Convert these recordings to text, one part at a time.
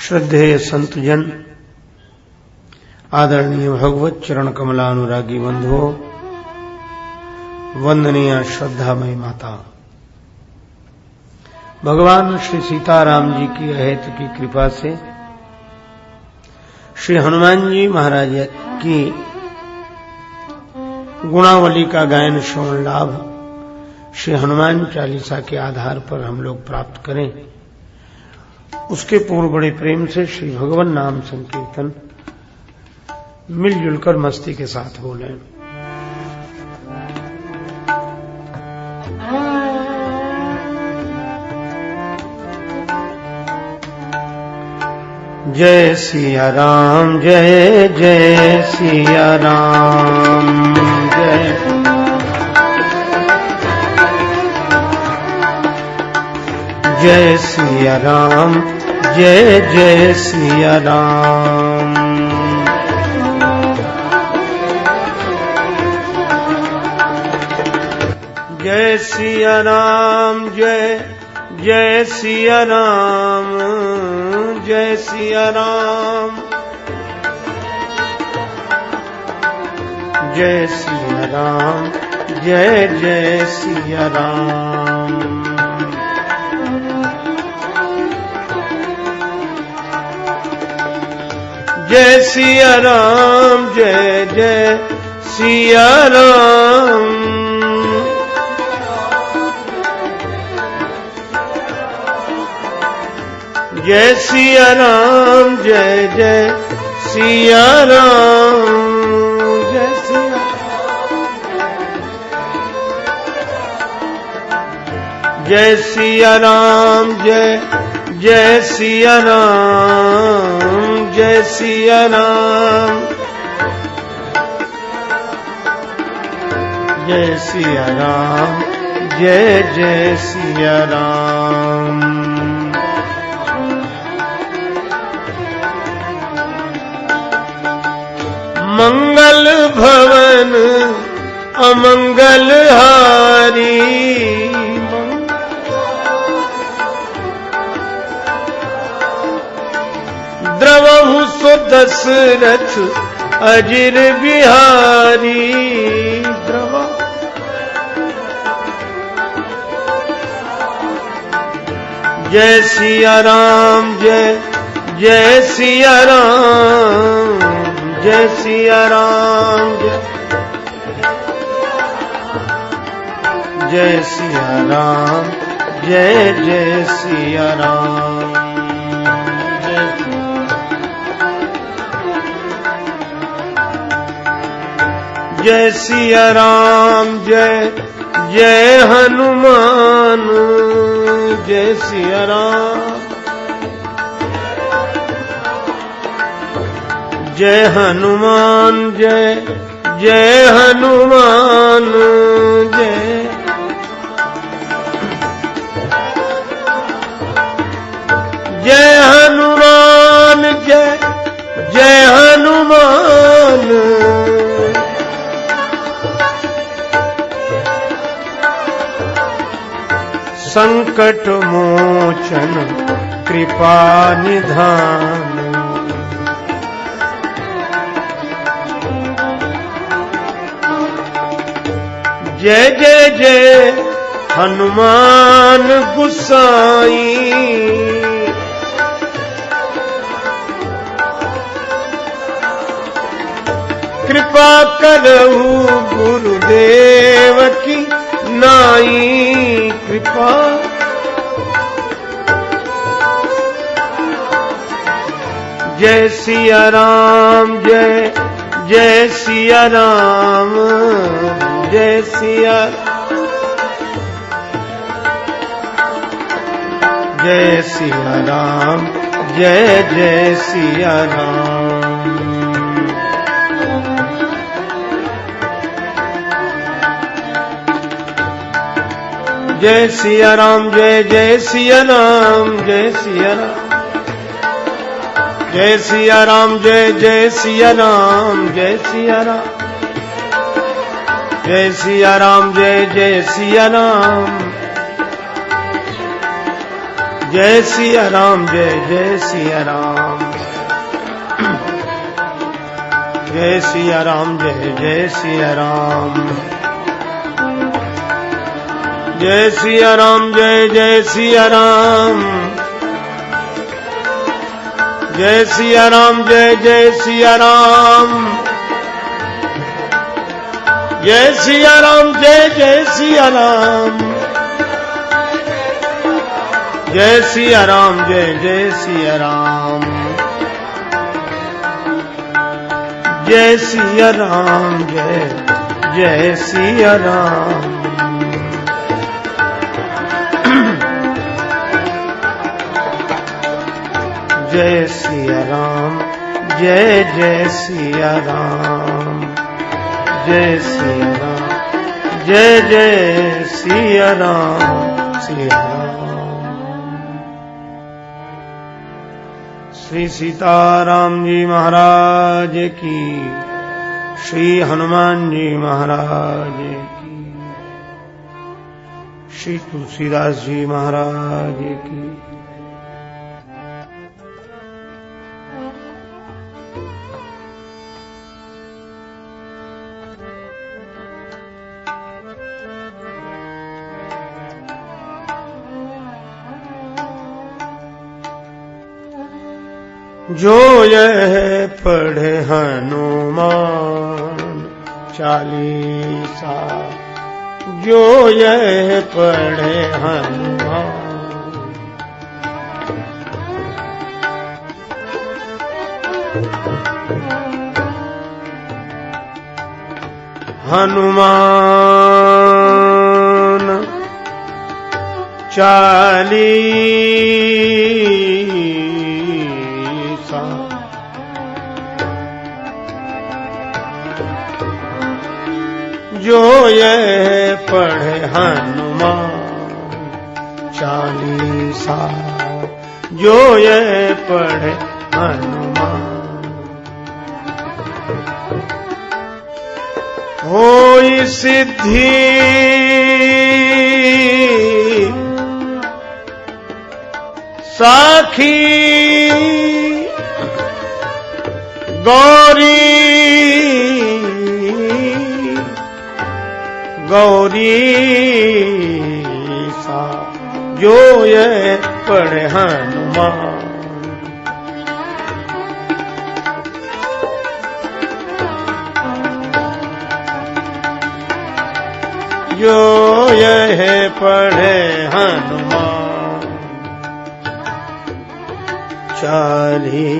श्रद्धेय संतजन, आदरणीय भगवत चरण कमलानुरागी बंधुओं, वंदनीय श्रद्धामयी माता, भगवान श्री सीताराम जी की अहेत की कृपा से श्री हनुमान जी महाराज की गुणावली का गायन श्रवण लाभ श्री हनुमान चालीसा के आधार पर हम लोग प्राप्त करें, उसके पूर्व बड़े प्रेम से श्री भगवान नाम संकीर्तन मिलजुल कर मस्ती के साथ बोलें। जय सिया राम, जय जय सिया राम, जय सिया राम, जय जय सिया राम। जय सिया राम, जय जय सिया राम, जय सिया राम, जय सिया राम, जय जय सिया राम। जय सिया राम, जय जय सिया राम, जय सिया राम, जय जय सिया राम, जय सिया राम, जय जय सिया राम, जय सिया राम, जय सिया राम, जय जय सिया राम। मंगल भवन अमंगल हारी, द्रवहु सो दशरथ अजिर बिहारी, जय सिया राम, जय जय सिया राम, जय सिया राम, जय सिया राम, जय जय सिया राम। जय सिया राम, जय जय हनुमान, जय सिया राम, जय हनुमान, जय जय हनुमान, जय जय हनुमान, जय जय हनुमान, संकट मोचन कृपा निधान, जय जय जय हनुमान गुसाई, कृपा करहु गुरुदेव की नाई, कृपा जय सिया राम, जय जय सिया राम, जय सिया, जय सिया राम, जय जय सिया राम। जय सिया राम, जय जय सिया राम, जय सिया राम, जय सिया राम, जय जय सिया राम, जय सिया राम, जय सिया राम, जय जय सिया राम, जय सिया राम, जय जय सिया राम, जय सिया राम, जय जय सिया राम, जय सिया राम, जय जय सिया राम, जय सिया राम, जय जय सिया राम, जय सिया राम, जय जय सिया राम, जय सिया राम, जय जय सिया राम, जय सिया राम, जय जय सिया राम, जय सिया राम, जय जय सिया राम, जय सिया राम, जय जय सिया राम, सिया राम। श्री सीताराम जी महाराज की, श्री हनुमान जी महाराज की, श्री तुलसीदास जी महाराज की। जो यह पढ़े हनुमान चालीसा, जो यह पढ़े हनुमान, हनुमान चालीसा, जो ये पढ़े हनुमान चालीसा, जो ये पढ़े हनुमान, होई सिद्धि साखी गौरी, गौरी सा, जो ये पढ़े हनुमान, जो ये पढ़े हनुमान चालीसा,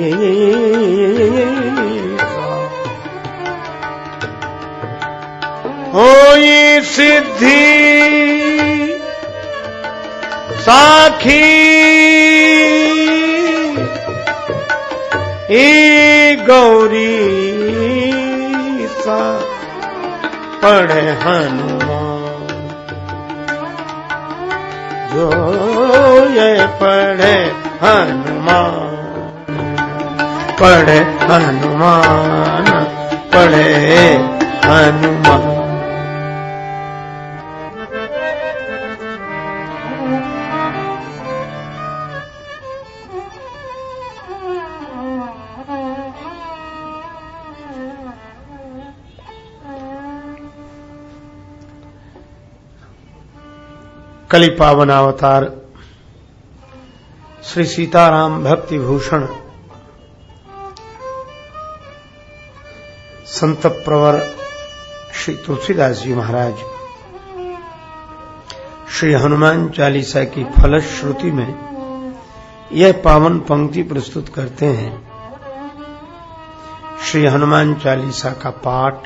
होई सिद्धि साखी गौरी सा, पढ़े हनुमान, जो ये पढ़े हनुमान, पढ़े हनुमान, पढ़े हनुमान। कलि पावन अवतार श्री सीताराम भक्ति भूषण संत प्रवर श्री तुलसीदास जी महाराज श्री हनुमान चालीसा की फलश्रुति में यह पावन पंक्ति प्रस्तुत करते हैं। श्री हनुमान चालीसा का पाठ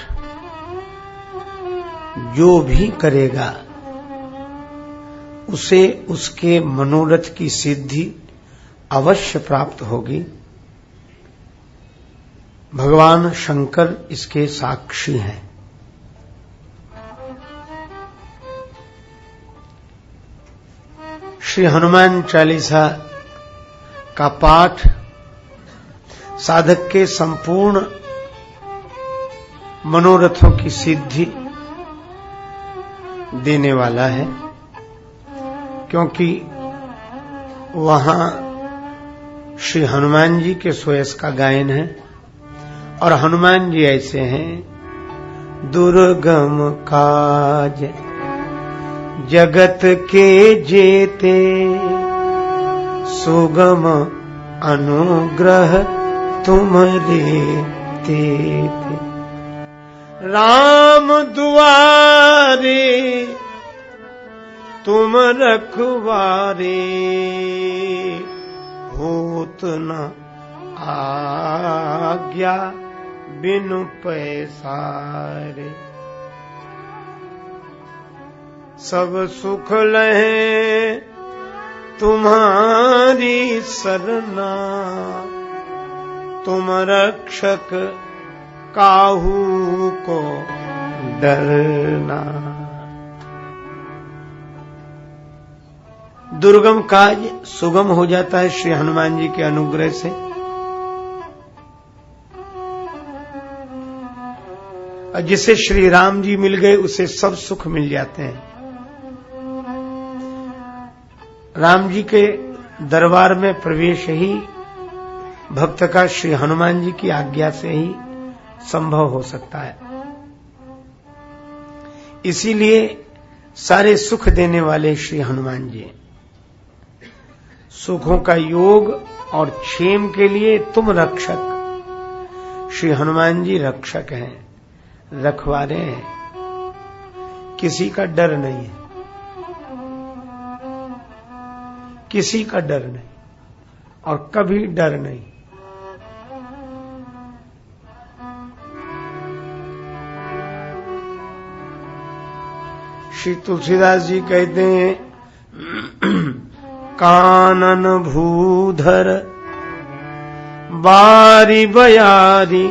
जो भी करेगा उसे उसके मनोरथ की सिद्धि अवश्य प्राप्त होगी। भगवान शंकर इसके साक्षी हैं। श्री हनुमान चालीसा का पाठ साधक के संपूर्ण मनोरथों की सिद्धि देने वाला है, क्योंकि वहां श्री हनुमान जी के स्वयं का गायन है। और हनुमान जी ऐसे हैं, दुर्गम काज जगत के जेते, सुगम अनुग्रह तुम्हारे तेते। राम दुआरे तुम रखवारे, होत न आज्ञा बिनु पैसारे। सब सुख लहे तुम्हारी सरना, तुम रक्षक काहू को डरना। दुर्गम काज सुगम हो जाता है श्री हनुमान जी के अनुग्रह से। और जिसे श्री राम जी मिल गए उसे सब सुख मिल जाते हैं। राम जी के दरबार में प्रवेश ही भक्त का श्री हनुमान जी की आज्ञा से ही संभव हो सकता है। इसीलिए सारे सुख देने वाले श्री हनुमान जी, सुखों का योग और क्षेम के लिए तुम रक्षक। श्री हनुमान जी रक्षक हैं, रखवारे हैं, किसी का डर नहीं है, किसी का डर नहीं और कभी डर नहीं। श्री तुलसीदास जी कहते हैं, कानन भूधर बारी बयारी,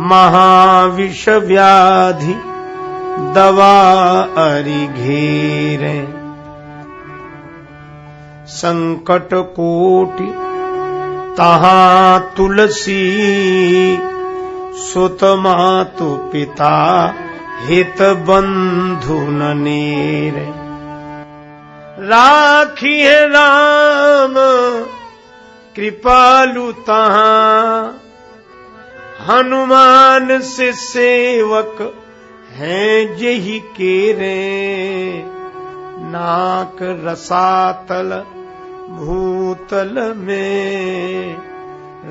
महाविष व्याधि दवा अरि घेरे। संकट कोटि तहां तुलसी, सुत मातु पिता हित बंधु न नेरे। राखिए राम कृपालु तहां, हनुमान से सेवक हैं जेहि केरे। नाक रसातल भूतल में,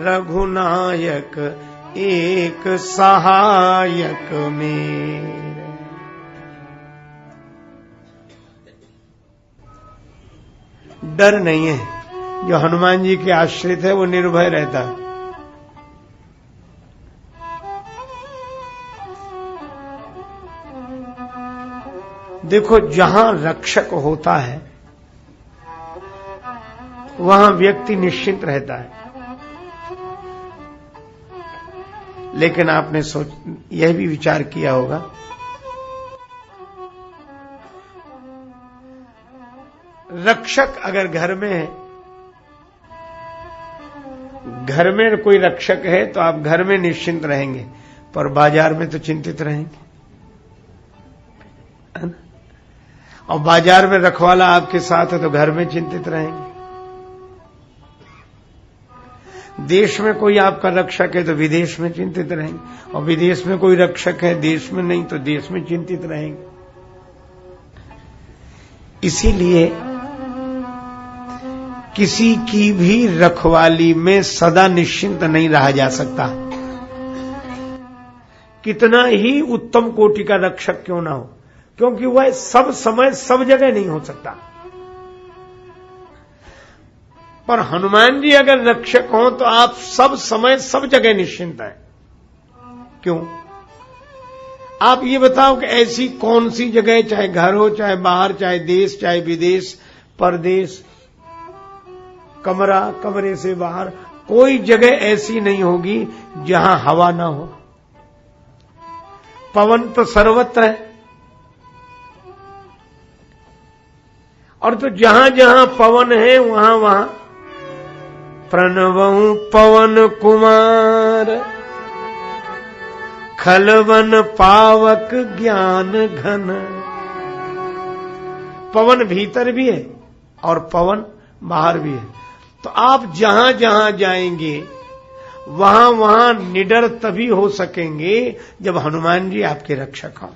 रघुनायक एक सहायक मेरे। डर नहीं है। जो हनुमान जी के आश्रित है वो निर्भय रहता है। देखो, जहां रक्षक होता है वहां व्यक्ति निश्चिंत रहता है। लेकिन आपने यह भी विचार किया होगा, रक्षक अगर घर में है, घर में कोई रक्षक है तो आप घर में निश्चिंत रहेंगे, पर बाजार में तो चिंतित रहेंगे। और बाजार में रखवाला आपके साथ है तो घर में चिंतित रहेंगे। देश में कोई आपका रक्षक है तो विदेश में चिंतित रहेंगे, और विदेश में कोई रक्षक है देश में नहीं तो देश में चिंतित रहेंगे। इसीलिए किसी की भी रखवाली में सदा निश्चिंत नहीं रहा जा सकता, कितना ही उत्तम कोटि का रक्षक क्यों ना हो, क्योंकि वह सब समय सब जगह नहीं हो सकता। पर हनुमान जी अगर रक्षक हों तो आप सब समय सब जगह निश्चिंत हैं। क्यों? आप ये बताओ कि ऐसी कौन सी जगह, चाहे घर हो, चाहे बाहर, चाहे देश, चाहे विदेश, परदेश, कमरा, कमरे से बाहर, कोई जगह ऐसी नहीं होगी जहां हवा ना हो। पवन तो सर्वत्र है, और तो जहां जहां पवन है वहां वहां प्रणवं पवन कुमार, खलवन पावक ज्ञान घन। पवन भीतर भी है और पवन बाहर भी है। तो आप जहां जहां जाएंगे वहां वहां निडर तभी हो सकेंगे जब हनुमान जी आपके रक्षक हों।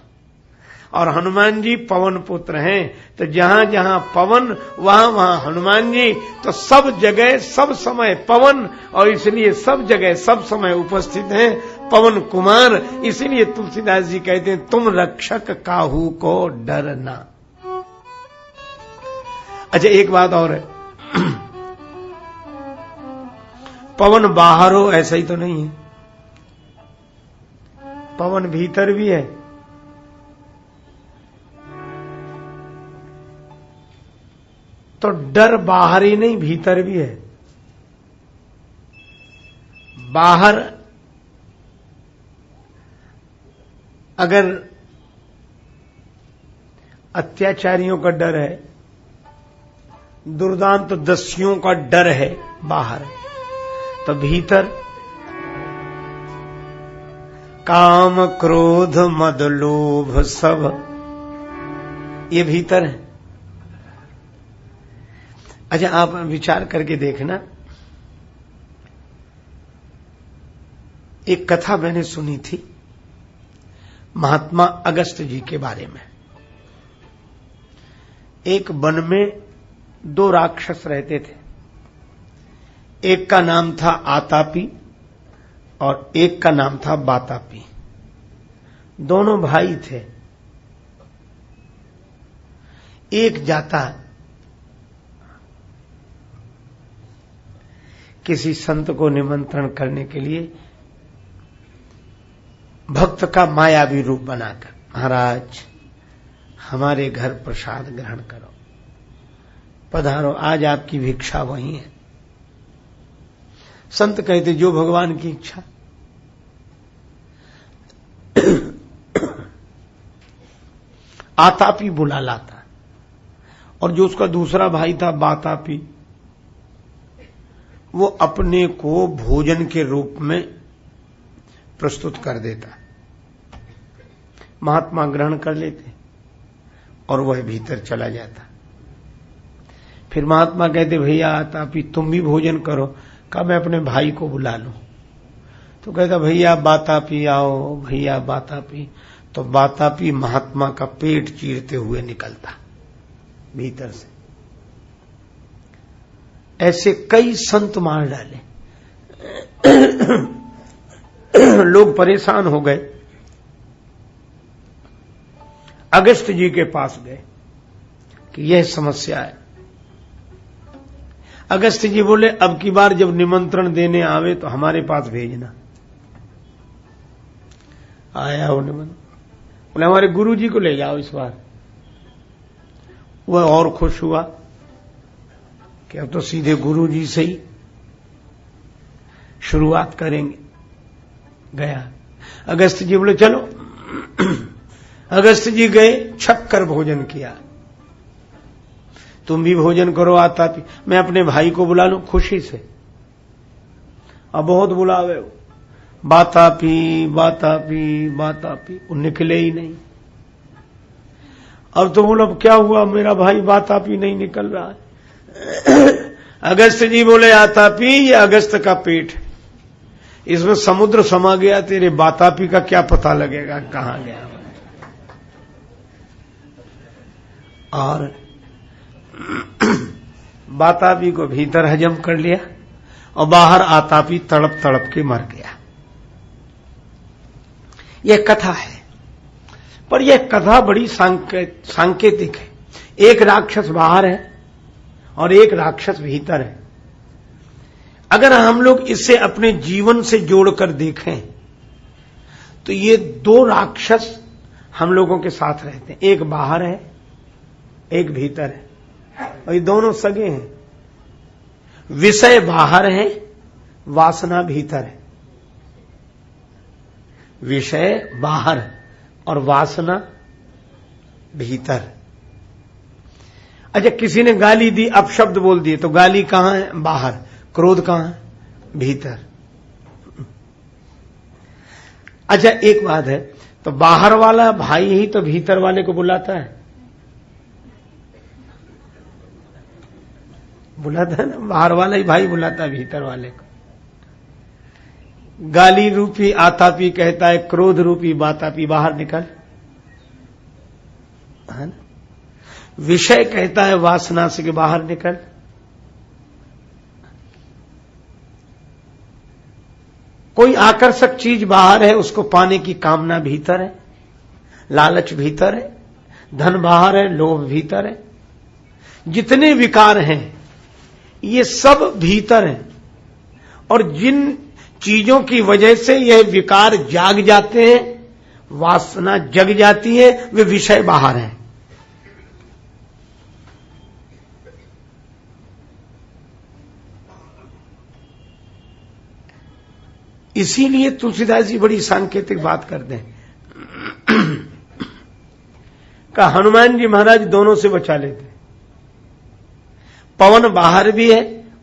और हनुमान जी पवन पुत्र हैं, तो जहां जहां पवन वहां वहां हनुमान जी, तो सब जगह सब समय पवन, और इसलिए सब जगह सब समय उपस्थित हैं पवन कुमार। इसीलिए तुलसीदास जी कहते हैं तुम रक्षक काहू को डरना। अच्छा, एक बात और है, पवन बाहर हो ऐसा ही तो नहीं है, पवन भीतर भी है। तो डर बाहर ही नहीं भीतर भी है। बाहर अगर अत्याचारियों का डर है, दुर्दांत दस्युओं का डर है बाहर, तो भीतर काम क्रोध मद लोभ सब, ये भीतर है। अच्छा, आप विचार करके देखना, एक कथा मैंने सुनी थी महात्मा अगस्त जी के बारे में। एक वन में दो राक्षस रहते थे, एक का नाम था आतापी और एक का नाम था बातापी। दोनों भाई थे। एक जाता किसी संत को निमंत्रण करने के लिए भक्त का मायावी रूप बनाकर, महाराज हमारे घर प्रसाद ग्रहण करो, पधारो, आज आपकी भिक्षा वही है। संत कहते जो भगवान की इच्छा। आतापी बुला लाता, और जो उसका दूसरा भाई था बातापी, वो अपने को भोजन के रूप में प्रस्तुत कर देता। महात्मा ग्रहण कर लेते और वह भीतर चला जाता। फिर महात्मा कहते भैया आतापी तुम भी भोजन करो। कहा मैं अपने भाई को बुला लूं। तो कहता भैया बातापी आओ, भैया बातापी। तो बातापी महात्मा का पेट चीरते हुए निकलता भीतर से। ऐसे कई संत मार डाले। लोग परेशान हो गए, अगस्त जी के पास गए कि यह समस्या है। अगस्त जी बोले अब की बार जब निमंत्रण देने आवे तो हमारे पास भेजना। आया वो निमंत्रण, बोले हमारे गुरु जी को ले जाओ इस बार। वह और खुश हुआ कि अब तो सीधे गुरु जी से ही शुरुआत करेंगे। गया अगस्त जी बोले चलो। अगस्त जी गए, छक्कर भोजन किया। तुम भी भोजन करो आतापी, मैं अपने भाई को बुला लूं खुशी से। अब बहुत बुलावे, बातापी बातापी बातापी, वो निकले ही नहीं। अब तो बोलो क्या हुआ, मेरा भाई बातापी नहीं निकल रहा है। अगस्त जी बोले आतापी ये अगस्त का पेट है, इसमें समुद्र समा गया, तेरे बातापी का क्या पता लगेगा कहां गया। और बातापी को भीतर हजम कर लिया और बाहर आतापी तड़प तड़प के मर गया। यह कथा है, पर यह कथा बड़ी सांकेतिक है। एक राक्षस बाहर है और एक राक्षस भीतर है। अगर हम लोग इसे अपने जीवन से जोड़कर देखें तो ये दो राक्षस हम लोगों के साथ रहते हैं। एक बाहर है, एक भीतर है, और ये दोनों सगे हैं। विषय बाहर है, वासना भीतर है। विषय बाहर और वासना भीतर। अच्छा, किसी ने गाली दी, अपशब्द बोल दिए, तो गाली कहां है? बाहर। क्रोध कहां है? भीतर। अच्छा, एक बात है, तो बाहर वाला भाई ही तो भीतर वाले को बुलाता है। बुलाता है ना, बाहर वाला ही भाई बुलाता है भीतर वाले को। गाली रूपी आतापी कहता है, क्रोध रूपी बातापी बाहर निकल, है ना। विषय कहता है वासना से कि बाहर निकल। कोई आकर्षक चीज बाहर है, उसको पाने की कामना भीतर है, लालच भीतर है, धन बाहर है, लोभ भीतर है। जितने विकार हैं ये सब भीतर हैं, और जिन चीजों की वजह से यह विकार जाग जाते हैं, वासना जग जाती है, वे विषय बाहर हैं। इसीलिए तुलसीदास जी बड़ी सांकेतिक बात करते हैं का हनुमान जी महाराज दोनों से बचा लेते। पवन बाहर भी है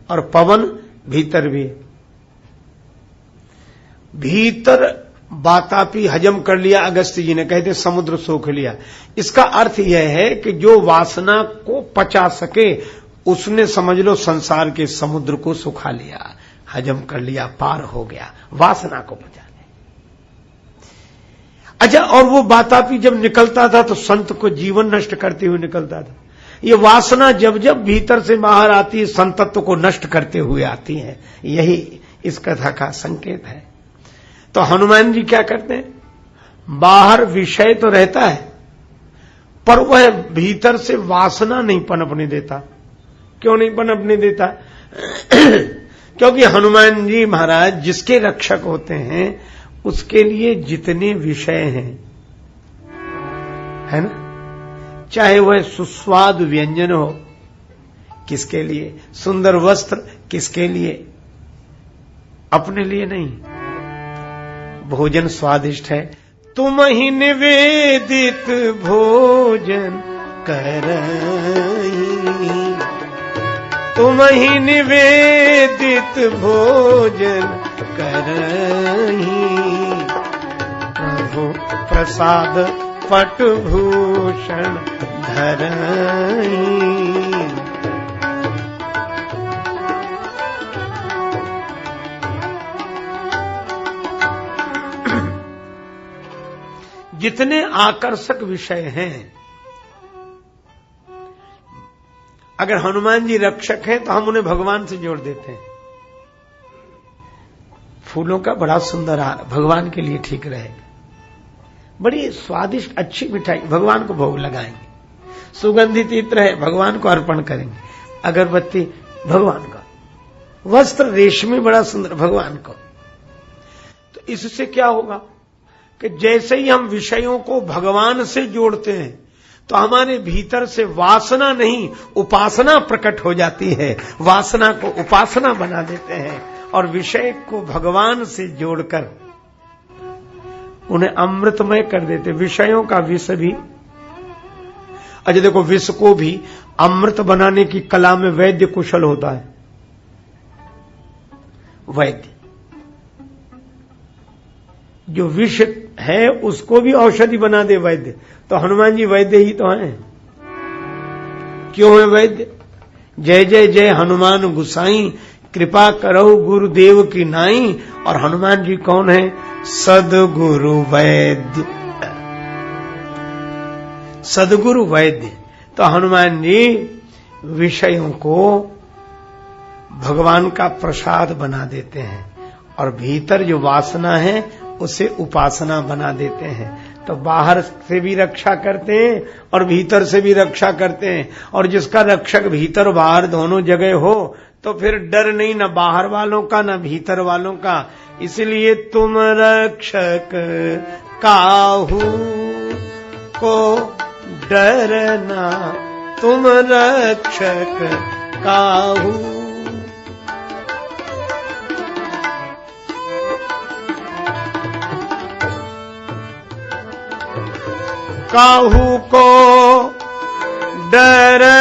और पवन भीतर भी है। भीतर बातापी हजम कर लिया, अगस्त्य जी ने कहते समुद्र सोख लिया। इसका अर्थ यह है कि जो वासना को पचा सके उसने समझ लो संसार के समुद्र को सुखा लिया, हजम कर लिया, पार हो गया, वासना को पचा ले। अच्छा, और वो बातापी जब निकलता था तो संत को जीवन नष्ट करते हुए निकलता था। ये वासना जब जब भीतर से बाहर आती है, संतत्व को नष्ट करते हुए आती है। यही इस कथा का संकेत है। तो हनुमान जी क्या करते हैं, बाहर विषय तो रहता है पर वह भीतर से वासना नहीं पनपने देता। क्यों नहीं पनपने देता? क्योंकि हनुमान जी महाराज जिसके रक्षक होते हैं उसके लिए जितने विषय हैं, है ना, चाहे वह सुस्वाद व्यंजन हो, किसके लिए? सुंदर वस्त्र, किसके लिए? अपने लिए नहीं। भोजन स्वादिष्ट है, तुम ही निवेदित भोजन करही, तुम ही निवेदित भोजन करही, प्रभु प्रसाद पटभूषण धरही। जितने आकर्षक विषय हैं, अगर हनुमान जी रक्षक हैं तो हम उन्हें भगवान से जोड़ देते हैं। फूलों का बड़ा सुंदर हार भगवान के लिए ठीक रहेगा, बड़ी स्वादिष्ट अच्छी मिठाई भगवान को भोग लगाएंगे, सुगंधित इत्र है भगवान को अर्पण करेंगे, अगरबत्ती भगवान का, वस्त्र रेशमी बड़ा सुंदर भगवान को। तो इससे क्या होगा कि जैसे ही हम विषयों को भगवान से जोड़ते हैं तो हमारे भीतर से वासना नहीं उपासना प्रकट हो जाती है। वासना को उपासना बना देते हैं और विषय को भगवान से जोड़कर उन्हें अमृतमय कर देते। विषयों का विष भी, अच्छा देखो, विष को भी अमृत बनाने की कला में वैद्य कुशल होता है। वैद्य जो विष है उसको भी औषधि बना दे वैद्य, तो हनुमान जी वैद्य ही तो हैं। क्यों है वैद्य? जय जय जय हनुमान गुसाई, कृपा करो गुरुदेव की नाई। और हनुमान जी कौन है? सदगुरु वैद्य, सदगुरु वैद्य। तो हनुमान जी विषयों को भगवान का प्रसाद बना देते हैं और भीतर जो वासना है उसे उपासना बना देते हैं। तो बाहर से भी रक्षा करते हैं और भीतर से भी रक्षा करते हैं। और जिसका रक्षक भीतर बाहर दोनों जगह हो तो फिर डर नहीं, न बाहर वालों का न भीतर वालों का। इसलिए तुम रक्षक काहू को डरना, तुम रक्षक काहू, काहू को डरना,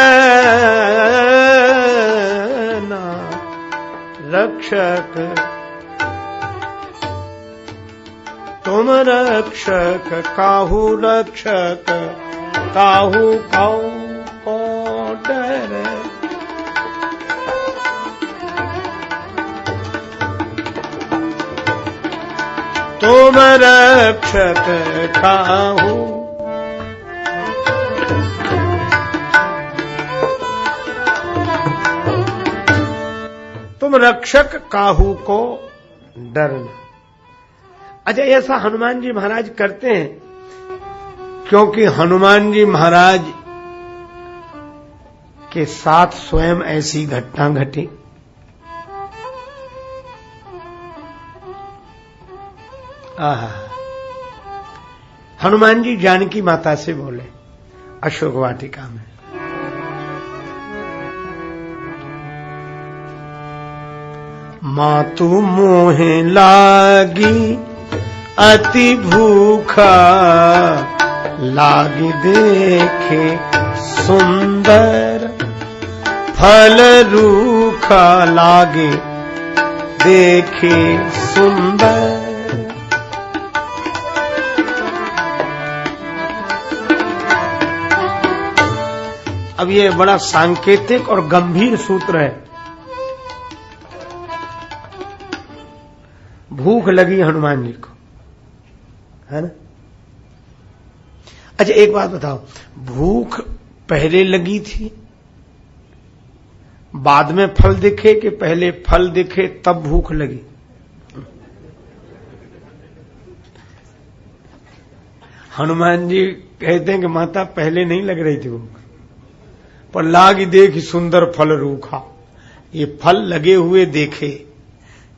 रक्षक तुम रक्षक काहू, रक्षक काहू काहू को डर। तुम रक्षक काहू, तुम रक्षक काहू को डरना। अच्छा, ऐसा हनुमान जी महाराज करते हैं क्योंकि हनुमान जी महाराज के साथ स्वयं ऐसी घटना घटी। हनुमान जी जानकी माता से बोले अशोक वाटिका में, मातु मोहे लागी अति भूखा, लागी देखे सुंदर फल रूखा, लागे देखे सुंदर। अब ये बड़ा सांकेतिक और गंभीर सूत्र है। भूख लगी हनुमान जी को, है ना। अच्छा, एक बात बताओ, भूख पहले लगी थी बाद में फल दिखे कि पहले फल दिखे तब भूख लगी? हनुमान जी कहते हैं कि माता पहले नहीं लग रही थी भूख, पर लागी देखी सुंदर फल रूखा, ये फल लगे हुए देखे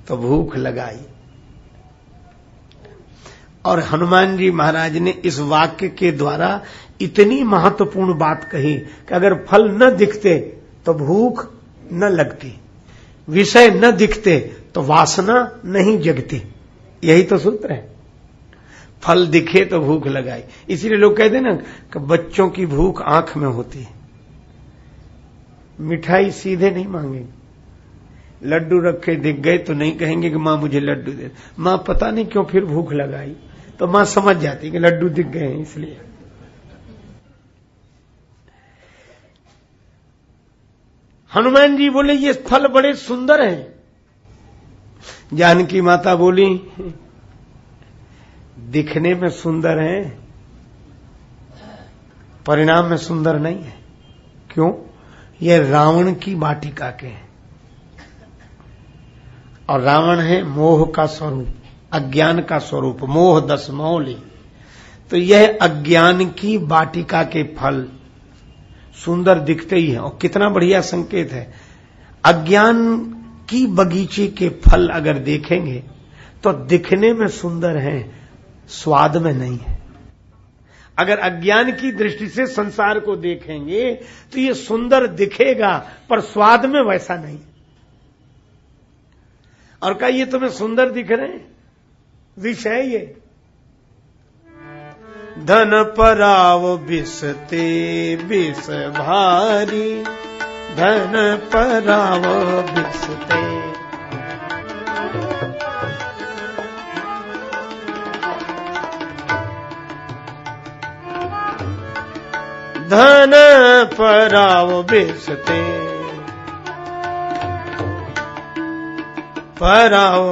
तो भूख लगाई। और हनुमान जी महाराज ने इस वाक्य के द्वारा इतनी महत्वपूर्ण बात कही कि अगर फल न दिखते तो भूख न लगती, विषय न दिखते तो वासना नहीं जगती। यही तो सूत्र है, फल दिखे तो भूख लगाई। इसीलिए लोग कहते हैं ना कि बच्चों की भूख आंख में होती है। मिठाई सीधे नहीं मांगेंगे, लड्डू रखे दिख गए तो नहीं कहेंगे कि मां मुझे लड्डू दे। मां पता नहीं क्यों फिर भूख लगाई, तो मां समझ जाती कि लड्डू दिख गए हैं इसलिए। हनुमान जी बोले ये फल बड़े सुंदर हैं। जानकी माता बोली दिखने में सुंदर हैं, परिणाम में सुंदर नहीं है। क्यों? ये रावण की वाटिका के हैं, और रावण है मोह का स्वरूप, अज्ञान का स्वरूप, मोह दस मौली। तो यह अज्ञान की वाटिका के फल सुंदर दिखते ही हैं। और कितना बढ़िया संकेत है, अज्ञान की बगीचे के फल अगर देखेंगे तो दिखने में सुंदर हैं, स्वाद में नहीं है। अगर अज्ञान की दृष्टि से संसार को देखेंगे तो ये सुंदर दिखेगा पर स्वाद में वैसा नहीं। और क्या ये तुम्हें सुंदर दिख रहे हैं? विष है ये। धन पराव बिसते बिस भारी, धन पराव बिसते। धन पराव बिसते, पराव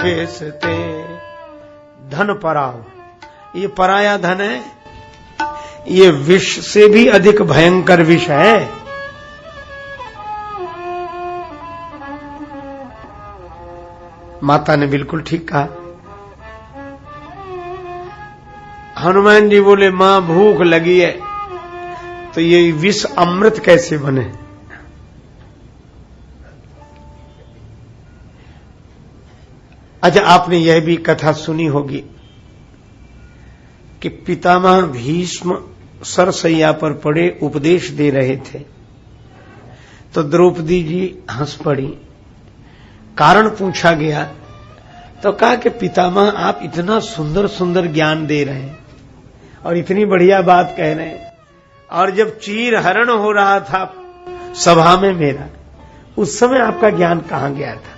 बेचते। धन पराव, ये पराया धन है, ये विष से भी अधिक भयंकर विष है। माता ने बिल्कुल ठीक कहा। हनुमान जी बोले मां भूख लगी है तो ये विष अमृत कैसे बने? अच्छा, आपने यह भी कथा सुनी होगी कि पितामह भीष्म सरसैया पर पड़े उपदेश दे रहे थे तो द्रौपदी जी हंस पड़ी। कारण पूछा गया तो कहा कि पितामह आप इतना सुंदर सुंदर ज्ञान दे रहे हैं और इतनी बढ़िया बात कह रहे हैं, और जब चीर हरण हो रहा था सभा में मेरा, उस समय आपका ज्ञान कहां गया था?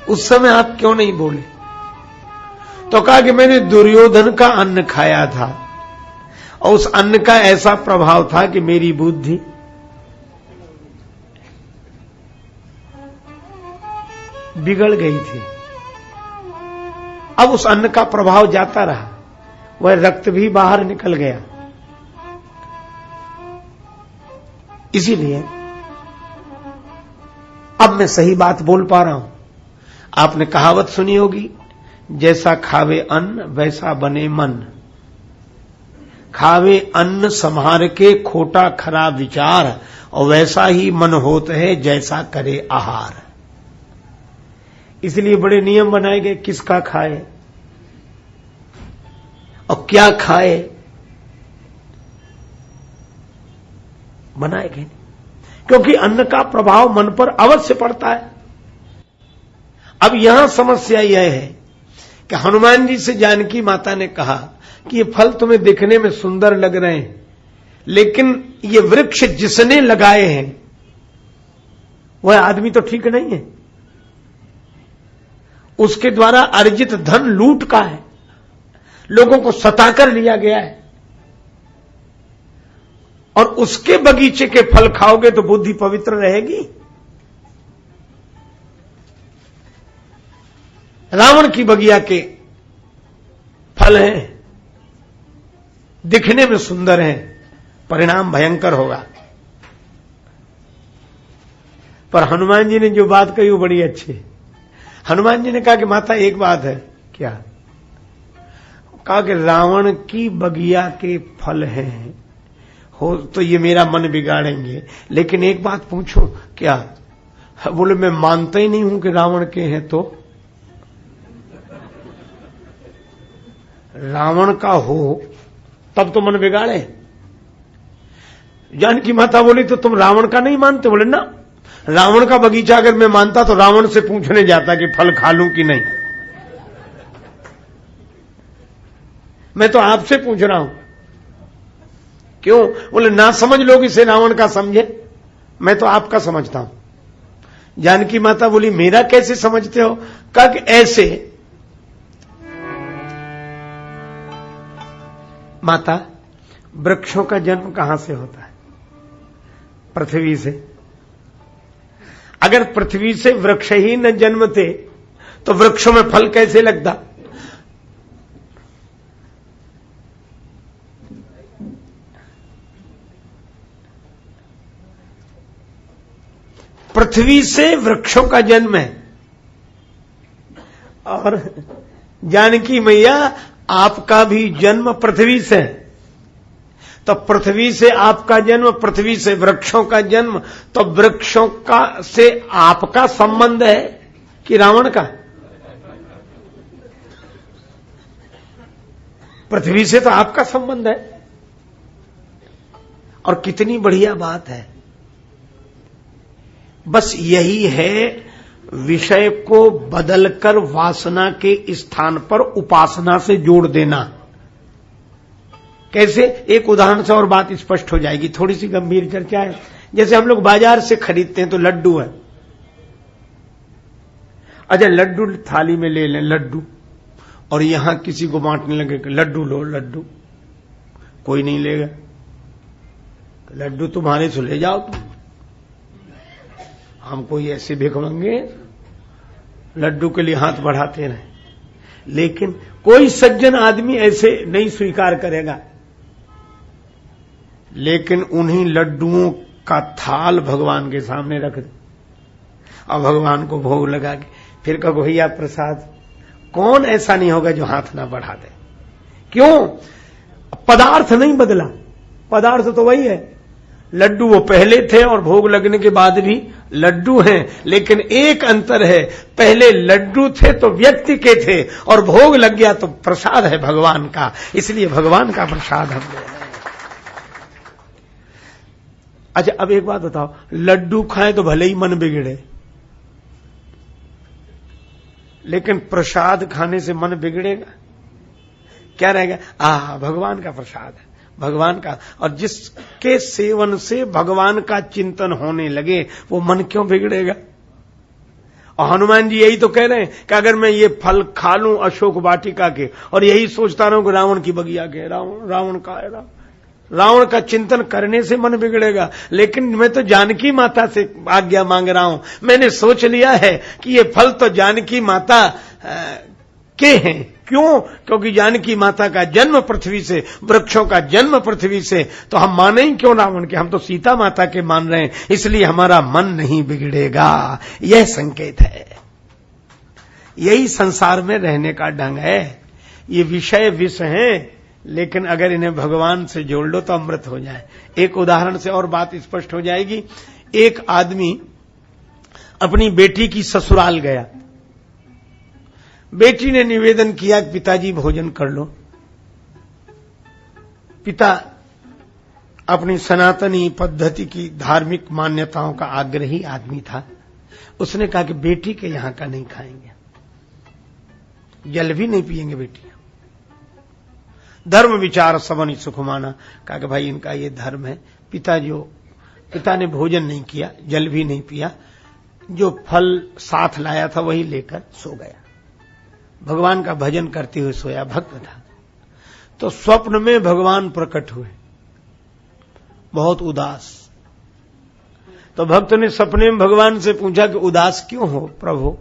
उस समय आप क्यों नहीं बोले? तो कहा कि मैंने दुर्योधन का अन्न खाया था और उस अन्न का ऐसा प्रभाव था कि मेरी बुद्धि बिगड़ गई थी। अब उस अन्न का प्रभाव जाता रहा, वह रक्त भी बाहर निकल गया। इसीलिए अब मैं सही बात बोल पा रहा हूं। आपने कहावत सुनी होगी, जैसा खावे अन्न वैसा बने मन। खावे अन्न संहार के खोटा खरा विचार, और वैसा ही मन होत है जैसा करे आहार। इसलिए बड़े नियम बनाए गए, किसका खाए और क्या खाए, बनाए गए। क्योंकि अन्न का प्रभाव मन पर अवश्य पड़ता है। अब यहां समस्या यह है कि हनुमान जी से जानकी माता ने कहा कि ये फल तुम्हें दिखने में सुंदर लग रहे हैं, लेकिन ये वृक्ष जिसने लगाए हैं वह आदमी तो ठीक नहीं है, उसके द्वारा अर्जित धन लूट का है, लोगों को सताकर लिया गया है, और उसके बगीचे के फल खाओगे तो बुद्धि पवित्र रहेगी। रावण की बगिया के फल हैं, दिखने में सुंदर हैं, परिणाम भयंकर होगा। पर हनुमान जी ने जो बात कही वो बड़ी अच्छी है। हनुमान जी ने कहा कि माता एक बात है। क्या? कहा कि रावण की बगिया के फल हैं, हो तो ये मेरा मन बिगाड़ेंगे, लेकिन एक बात पूछो। क्या? बोले मैं मानता ही नहीं हूं कि रावण के हैं। तो रावण का हो तब तो मन बिगाड़े। जानकी माता बोली तो तुम रावण का नहीं मानते? बोले ना, रावण का बगीचा अगर मैं मानता तो रावण से पूछने जाता कि फल खा लूं कि नहीं। मैं तो आपसे पूछ रहा हूं। क्यों? बोले ना समझ लोग इसे रावण का समझे, मैं तो आपका समझता हूं। जानकी माता बोली मेरा कैसे समझते हो? कहा कि ऐसे। माता, वृक्षों का जन्म कहां से होता है? पृथ्वी से। अगर पृथ्वी से वृक्ष ही न जन्मते तो वृक्षों में फल कैसे लगता? पृथ्वी से वृक्षों का जन्म है। और जानकी मैया, आपका भी जन्म पृथ्वी से, तो पृथ्वी से आपका जन्म, पृथ्वी से वृक्षों का जन्म, तो वृक्षों का से आपका संबंध है कि रावण का? पृथ्वी से तो आपका संबंध है। और कितनी बढ़िया बात है। बस यही है, विषय को बदलकर वासना के स्थान पर उपासना से जोड़ देना। कैसे? एक उदाहरण से और बात स्पष्ट हो जाएगी। थोड़ी सी गंभीर चर्चा है। जैसे हम लोग बाजार से खरीदते हैं तो लड्डू है। अच्छा, लड्डू थाली में ले लें लड्डू, और यहां किसी को बांटने लगे कि लड्डू लो लड्डू, कोई नहीं लेगा। लड्डू तुम्हारे से ले जाओ तुम, हम कोई ऐसे भिख मंगे लड्डू के लिए हाथ बढ़ाते रहे। लेकिन कोई सज्जन आदमी ऐसे नहीं स्वीकार करेगा। लेकिन उन्हीं लड्डुओं का थाल भगवान के सामने रख दे और भगवान को भोग लगा के फिर कहो भैया प्रसाद। कौन ऐसा नहीं होगा जो हाथ ना बढ़ा दे? क्यों? पदार्थ नहीं बदला, पदार्थ तो वही है। लड्डू वो पहले थे और भोग लगने के बाद भी लड्डू हैं, लेकिन एक अंतर है, पहले लड्डू थे तो व्यक्ति के थे और भोग लग गया तो प्रसाद है भगवान का। इसलिए भगवान का प्रसाद हम ले रहे हैं। अच्छा, अब एक बात बताओ, लड्डू खाएं तो भले ही मन बिगड़े, लेकिन प्रसाद खाने से मन बिगड़ेगा? क्या रहेगा? भगवान का प्रसाद है, भगवान का। और जिसके सेवन से भगवान का चिंतन होने लगे वो मन क्यों बिगड़ेगा? और हनुमान जी यही तो कह रहे हैं कि अगर मैं ये फल खा लूं अशोक वाटिका के और यही सोचता रहूं कि रावण की बगिया के, रावण का है, रावण का चिंतन करने से मन बिगड़ेगा। लेकिन मैं तो जानकी माता से आज्ञा मांग रहा हूं, मैंने सोच लिया है कि ये फल तो जानकी माता के हैं। क्यों? क्योंकि जानकी माता का जन्म पृथ्वी से, वृक्षों का जन्म पृथ्वी से, तो हम माने ही क्यों रावण के? हम तो सीता माता के मान रहे हैं, इसलिए हमारा मन नहीं बिगड़ेगा। यह संकेत है। यही संसार में रहने का ढंग है। ये विषय विष हैं, लेकिन अगर इन्हें भगवान से जोड़ लो तो अमृत हो जाए। एक उदाहरण से और बात स्पष्ट हो जाएगी। एक आदमी अपनी बेटी की ससुराल गया। बेटी ने निवेदन किया कि पिताजी भोजन कर लो। पिता अपनी सनातनी पद्धति की धार्मिक मान्यताओं का आग्रही आदमी था। उसने कहा कि बेटी के यहां का नहीं खाएंगे, जल भी नहीं पिएंगे बेटी। धर्म विचार सबनी सुखमाना। कहा कि भाई इनका ये धर्म है। पिता ने भोजन नहीं किया, जल भी नहीं पिया, जो फल साथ लाया था वही लेकर सो गया। भगवान का भजन करते हुए सोया, भक्त था। तो स्वप्न में भगवान प्रकट हुए, बहुत उदास। तो भक्त ने सपने में भगवान से पूछा कि उदास क्यों हो प्रभु?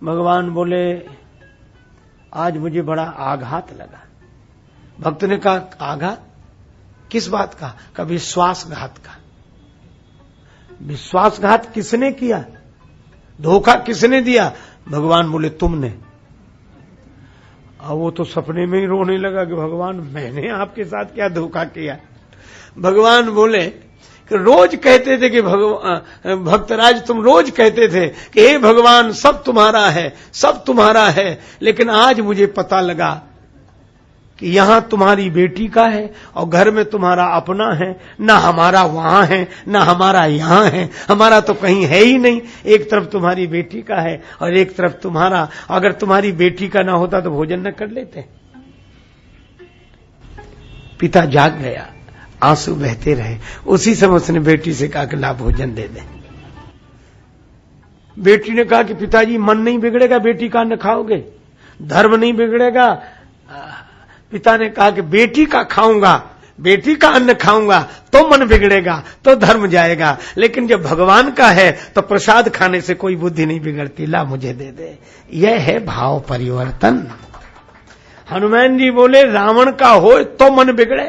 भगवान बोले आज मुझे बड़ा आघात लगा। भक्त ने कहा आघात किस बात का? का विश्वासघात का। विश्वासघात किसने किया? धोखा किसने दिया? भगवान बोले तुमने। अब वो तो सपने में ही रोने लगा कि भगवान मैंने आपके साथ क्या धोखा किया? भगवान बोले कि रोज कहते थे कि भक्तराज तुम रोज कहते थे कि हे भगवान सब तुम्हारा है, सब तुम्हारा है, लेकिन आज मुझे पता लगा कि यहां तुम्हारी बेटी का है और घर में तुम्हारा अपना है। ना हमारा वहां है, ना हमारा यहां है, हमारा तो कहीं है ही नहीं। एक तरफ तुम्हारी बेटी का है और एक तरफ तुम्हारा। अगर तुम्हारी बेटी का ना होता तो भोजन न कर लेते। पिता जाग गया, आंसू बहते रहे। उसी समय उसने बेटी से कहा कि ला भोजन दे दे। बेटी ने कहा कि पिताजी मन नहीं बिगड़ेगा, बेटी का अन्न खाओगे, धर्म नहीं बिगड़ेगा। पिता ने कहा कि बेटी का खाऊंगा, बेटी का अन्न खाऊंगा तो मन बिगड़ेगा, तो धर्म जाएगा, लेकिन जब भगवान का है तो प्रसाद खाने से कोई बुद्धि नहीं बिगड़ती, ला मुझे दे दे। यह है भाव परिवर्तन। हनुमान जी बोले रावण का हो तो मन बिगड़े।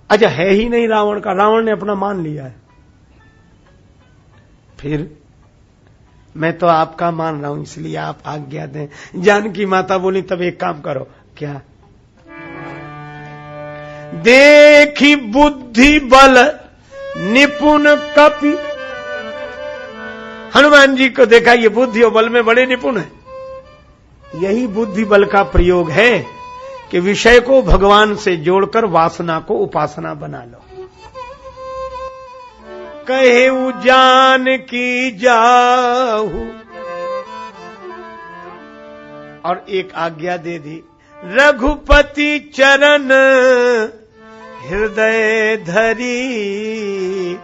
अच्छा है ही नहीं रावण का, रावण ने अपना मान लिया है। फिर मैं तो आपका मान रहा हूं, इसलिए आप आज्ञा दें। जानकी माता बोली तब एक काम करो। क्या? देखी बुद्धि बल निपुण कपि। हनुमान जी को देखा ये बुद्धि और बल में बड़े निपुण है। यही बुद्धि बल का प्रयोग है कि विषय को भगवान से जोड़कर वासना को उपासना बना लो। कहे जान की जाहू, और एक आज्ञा दे दी, रघुपति चरण हृदय धरी,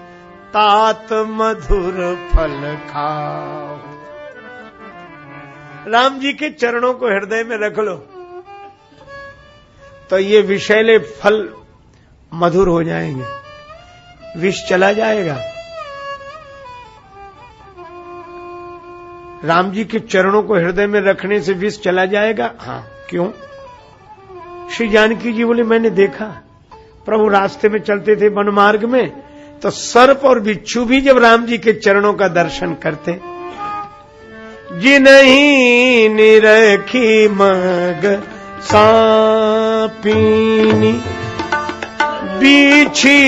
तात मधुर फल खाओ। राम जी के चरणों को हृदय में रख लो तो ये विषैले फल मधुर हो जाएंगे, विष चला जाएगा। राम जी के चरणों को हृदय में रखने से विष चला जाएगा। हाँ, क्यों? श्री जानकी जी बोले मैंने देखा प्रभु रास्ते में चलते थे वन मार्ग में, तो सर्प और बिच्छू भी जब राम जी के चरणों का दर्शन करते, जिन्हीं निरखी मग सांपिनी, बीछी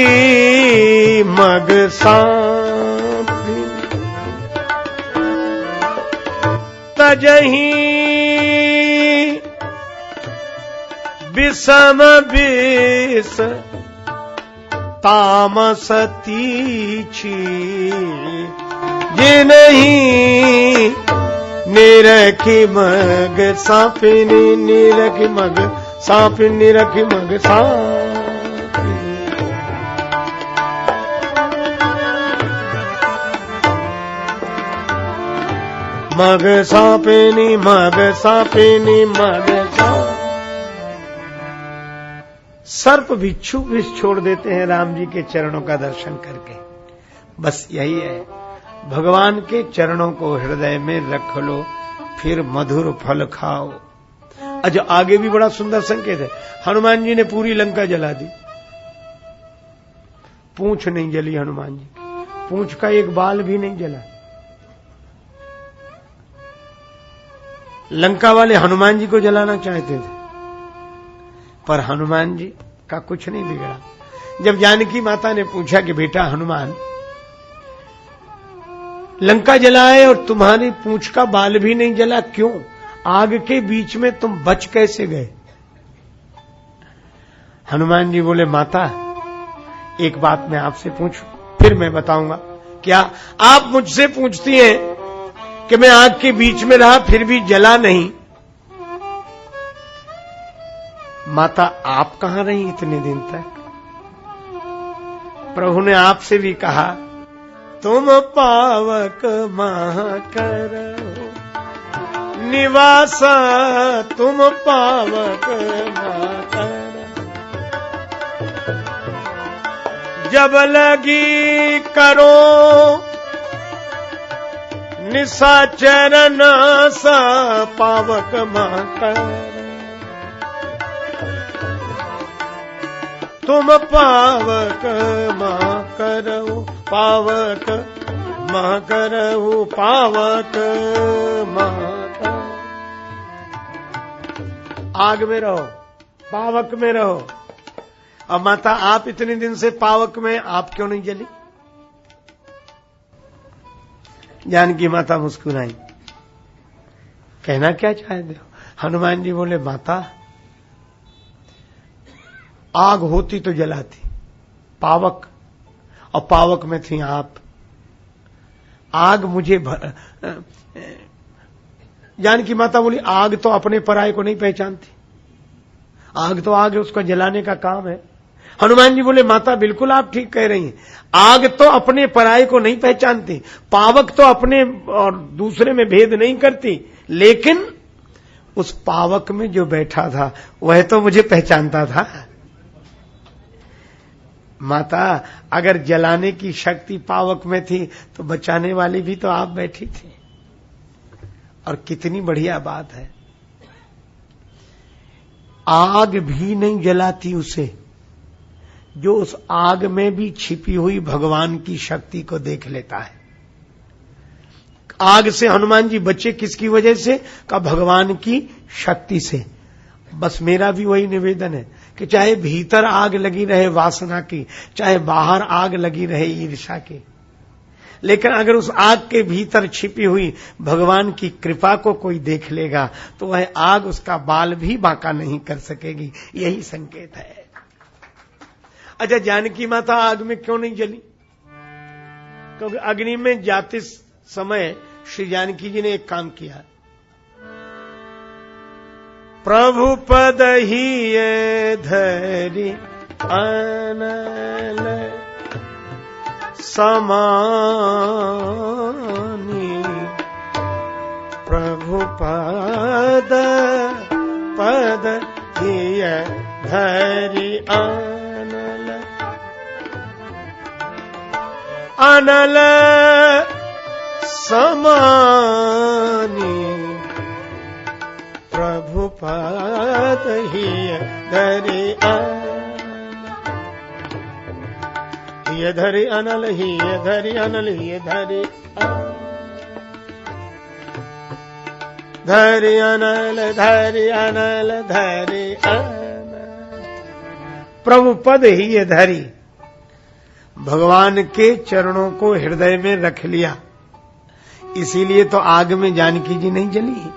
मग सांपिनी, तजहीं विषम विष तामस तीछी, जिन्हीं निरखी मग सांपिनी, निरखी मग सांपिनी, निरखी मग सांपिनी। मग सांपिनी, मग सांपिनी, मग सांपिनी। सर्प बिच्छू विष छोड़ देते हैं राम जी के चरणों का दर्शन करके। बस यही है। भगवान के चरणों को हृदय में रख लो, फिर मधुर फल खाओ। अच्छा, आगे भी बड़ा सुंदर संकेत है। हनुमान जी ने पूरी लंका जला दी, पूंछ नहीं जली हनुमान जी की, पूंछ का एक बाल भी नहीं जला। लंका वाले हनुमान जी को जलाना चाहते थे, पर हनुमान जी का कुछ नहीं बिगड़ा। जब जानकी माता ने पूछा कि बेटा हनुमान, लंका जलाए और तुम्हारी पूंछ का बाल भी नहीं जला, क्यों? आग के बीच में तुम बच कैसे गए? हनुमान जी बोले, माता एक बात मैं आपसे पूछूं, फिर मैं बताऊंगा। क्या आप मुझसे पूछती हैं कि मैं आग के बीच में रहा फिर भी जला नहीं? माता आप कहां रही इतने दिन तक? प्रभु ने आपसे भी कहा, तुम पावक महा करो निवास, तुम पावक महा करो। जब लगी करो निशाचर नाश, पावक महा करो। तुम पावक महा करो, पावक महा करो, पावक महा करो। आग में रहो, पावक में रहो। अब माता आप इतने दिन से पावक में, आप क्यों नहीं जली? जानकी माता मुस्कुराई, कहना क्या चाहते हो? हनुमान जी बोले, माता आग होती तो जलाती, पावक, और पावक में थी आप। आग मुझे जानकी माता बोली, आग तो अपने पराये को नहीं पहचानती, आग तो आग है, उसका जलाने का काम है। हनुमान जी बोले, माता बिल्कुल आप ठीक कह रही हैं, आग तो अपने पराये को नहीं पहचानती, पावक तो अपने और दूसरे में भेद नहीं करती, लेकिन उस पावक में जो बैठा था वह तो मुझे पहचानता था। माता अगर जलाने की शक्ति पावक में थी तो बचाने वाली भी तो आप बैठी थी। और कितनी बढ़िया बात है, आग भी नहीं जलाती उसे जो उस आग में भी छिपी हुई भगवान की शक्ति को देख लेता है। आग से हनुमान जी बचे किसकी वजह से? का भगवान की शक्ति से। बस मेरा भी वही निवेदन है कि चाहे भीतर आग लगी रहे वासना की, चाहे बाहर आग लगी रहे ईर्ष्या की, लेकिन अगर उस आग के भीतर छिपी हुई भगवान की कृपा को कोई देख लेगा तो वह आग उसका बाल भी बांका नहीं कर सकेगी। यही संकेत है। अच्छा, जानकी माता आग में क्यों नहीं जली? क्योंकि अग्नि में जाते समय श्री जानकी जी ने एक काम किया, प्रभु पद ही ये धरी अनल समानी, प्रभु पद ही ये धरी अनल समानी, प्रभु पद ही धरि ये धरि अनल, ही ये धरि अनल, ये धरि धरि अनल, धरि अनल, धरि अनल। प्रभु पद ही ये धरि, भगवान के चरणों को हृदय में रख लिया, इसीलिए तो आग में जानकी जी नहीं जली।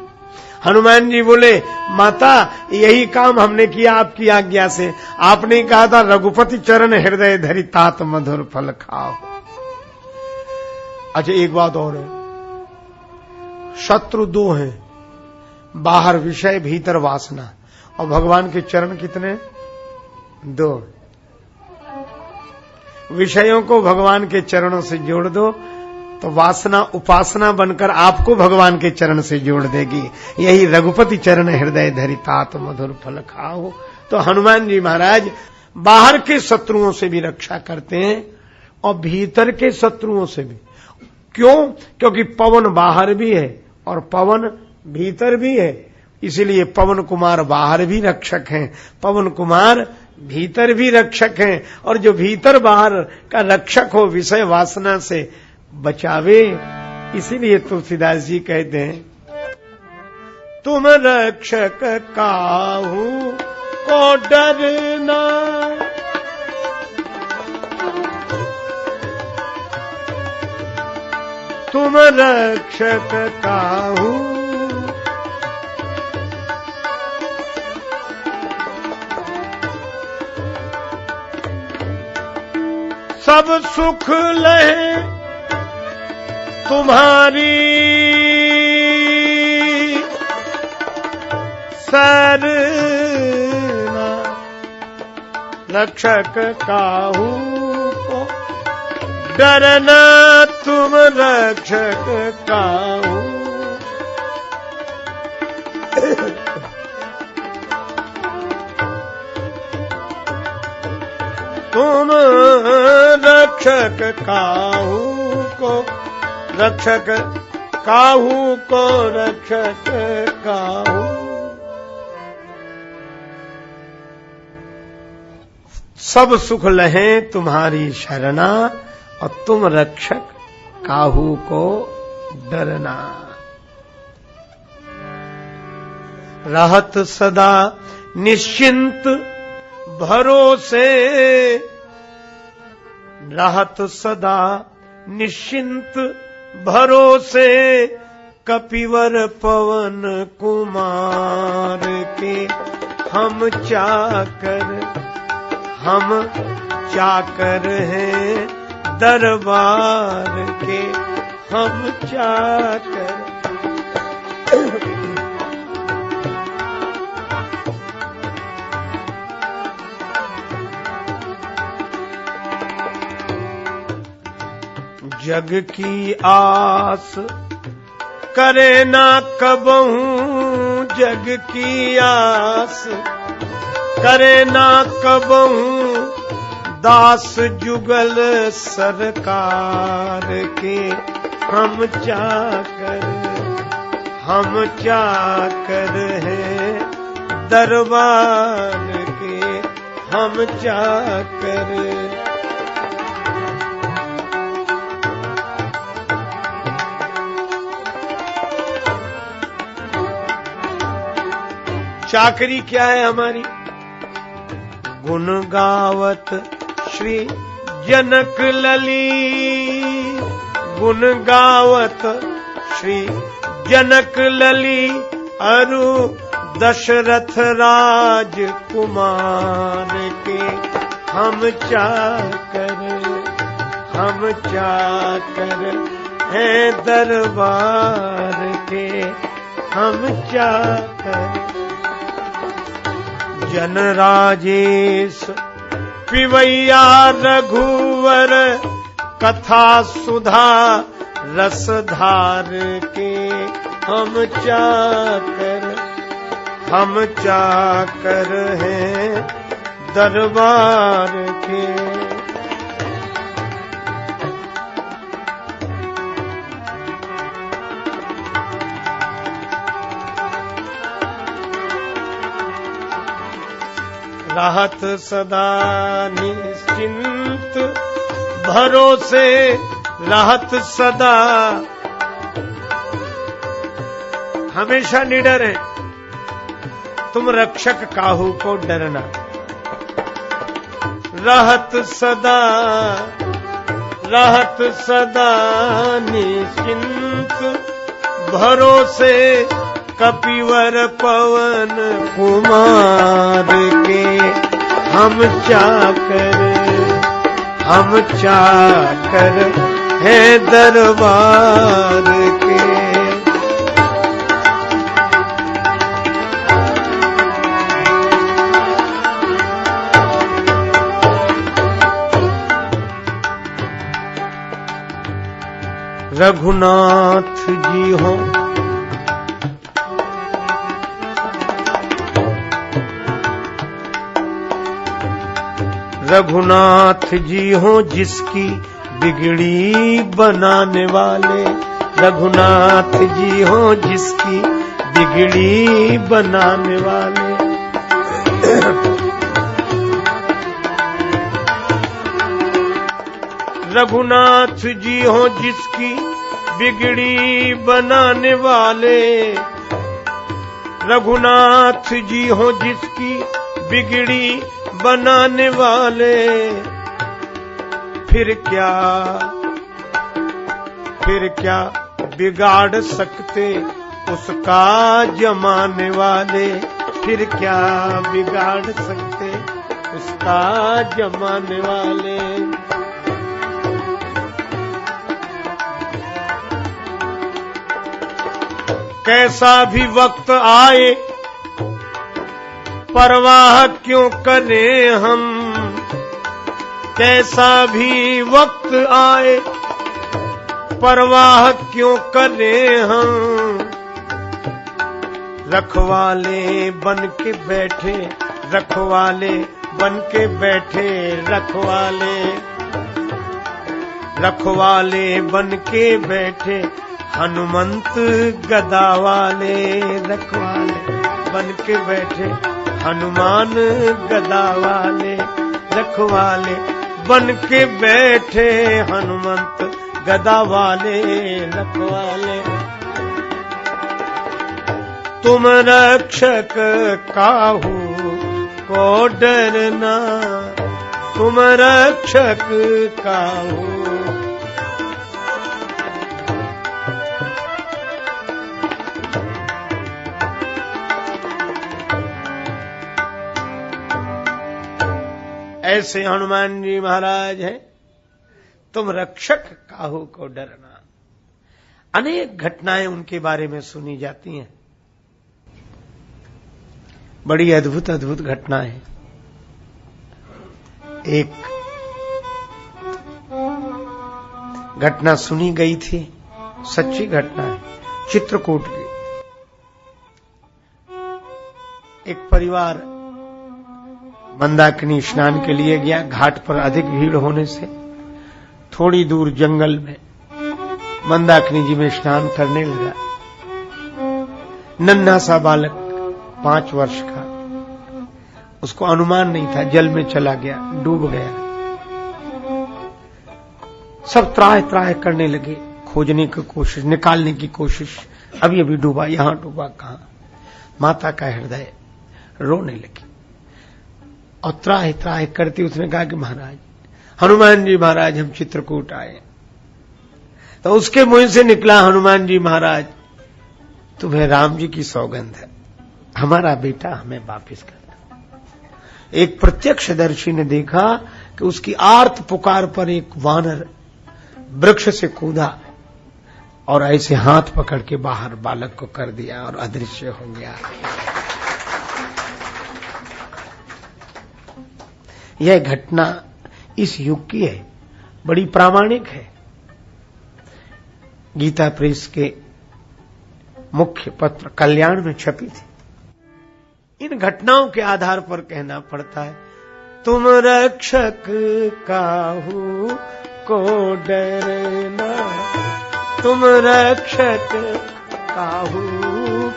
हनुमान जी बोले, माता यही काम हमने किया आपकी आज्ञा से। आपने कहा था रघुपति चरण हृदय धरि तात मधुर फल खाओ। अच्छा, एक बात और है, शत्रु दो हैं, बाहर विषय भीतर वासना, और भगवान के चरण कितने? दो। विषयों को भगवान के चरणों से जोड़ दो तो वासना उपासना बनकर आपको भगवान के चरण से जोड़ देगी। यही रघुपति चरण हृदय धरि तात मधुर फल खाओ। तो हनुमान जी महाराज बाहर के शत्रुओं से भी रक्षा करते हैं और भीतर के शत्रुओं से भी। क्यों? क्योंकि पवन बाहर भी है और पवन भीतर भी है, इसीलिए पवन कुमार बाहर भी रक्षक हैं, पवन कुमार भीतर भी रक्षक हैं। और जो भीतर बाहर का रक्षक हो, विषय वासना से बचावे, इसीलिए तुलसीदास जी कहते हैं, तुम रक्षक काहू को डरना, तुम रक्षक काहू, सब सुख लहे तुम्हारी सरना, रक्षक काहू को डरना, तुम रक्षक काहू, तुम रक्षक काहू को, रक्षक काहू को, रक्षक काहू, सब सुख लहे तुम्हारी शरणा, और तुम रक्षक काहू को डरना। रहत सदा निश्चिंत भरोसे, रहत सदा निश्चिंत भरोसे, कपिवर पवन कुमार के हम चाकर हैं, दरबार के हम चाकर। जग की आस करे ना कबहू, जग की आस करे ना कबहू, दास जुगल सरकार के हम चाकर हैं, दरबार के हम चाकर। चाकरी क्या है हमारी? गुण गावत श्री जनक लली, गुण गावत श्री जनक लली, अरु दशरथ राजकुमार के हम चाकर हैं, दरबार के हम चाकर। जन राजेश पिवैया रघुवर, कथा सुधा रसधार के हम चाकर हैं, दरबार के। रहत सदा निश्चिंत भरोसे, रहत सदा हमेशा निडर है, तुम रक्षक काहू को डरना। रहत सदा निश्चिंत भरोसे, कपिवर पवन कुमार के हम चाकर हैं, दरबार के। रघुनाथ जी हो रघुनाथ जी हो, जिसकी बिगड़ी बनाने वाले, रघुनाथ जी हो जिसकी बिगड़ी बनाने वाले। रघुनाथ जी हो जिसकी बिगड़ी बनाने वाले, रघुनाथ जी हो जिसकी बिगड़ी बनाने वाले। फिर क्या बिगाड़ सकते उसका जमाने वाले, फिर क्या बिगाड़ सकते उसका जमाने वाले। कैसा भी वक्त आए परवाह क्यों करें हम, कैसा भी वक्त आए परवाह क्यों करें हम। रखवाले बन के बैठे, रखवाले बन के बैठे, रखवाले रखवाले बन के बैठे हनुमंत गदा वाले, रखवाले बन के बैठे हनुमान गदा वाले, रखवाले बन के बैठे हनुमंत गदा वाले, रखवाले। तुम रक्षक काहू को डरना, तुम रक्षक काहू। ऐसे हनुमान जी महाराज हैं, तुम रक्षक काहू को डरना। अनेक घटनाएं उनके बारे में सुनी जाती हैं, बड़ी अद्भुत अद्भुत घटनाएं। एक घटना सुनी गई थी, सच्ची घटना है, चित्रकूट की। एक परिवार मंदाकिनी स्नान के लिए गया। घाट पर अधिक भीड़ होने से थोड़ी दूर जंगल में मंदाकिनी जी में स्नान करने लगा। नन्हा सा बालक 5 वर्ष का, उसको अनुमान नहीं था, जल में चला गया, डूब गया। सब त्राह त्राह करने लगे, खोजने की कोशिश, निकालने की कोशिश। अभी अभी डूबा, यहां डूबा, कहां। माता का हृदय रोने लगी और त्राह त्राह करती उसने कहा कि महाराज, हनुमान जी महाराज, हम चित्रकूट आए। तो उसके मुंह से निकला, हनुमान जी महाराज, तुम्हें राम जी की सौगंध है, हमारा बेटा हमें वापिस कर। एक प्रत्यक्षदर्शी ने देखा कि उसकी आर्त पुकार पर एक वानर वृक्ष से कूदा और ऐसे हाथ पकड़ के बाहर बालक को कर दिया और अदृश्य हो गया। यह घटना इस युग की है, बड़ी प्रामाणिक है। गीता प्रेस के मुख्य पत्र कल्याण में छपी थी। इन घटनाओं के आधार पर कहना पड़ता है, तुम रक्षक काहू को डरना, तुम रक्षक काहू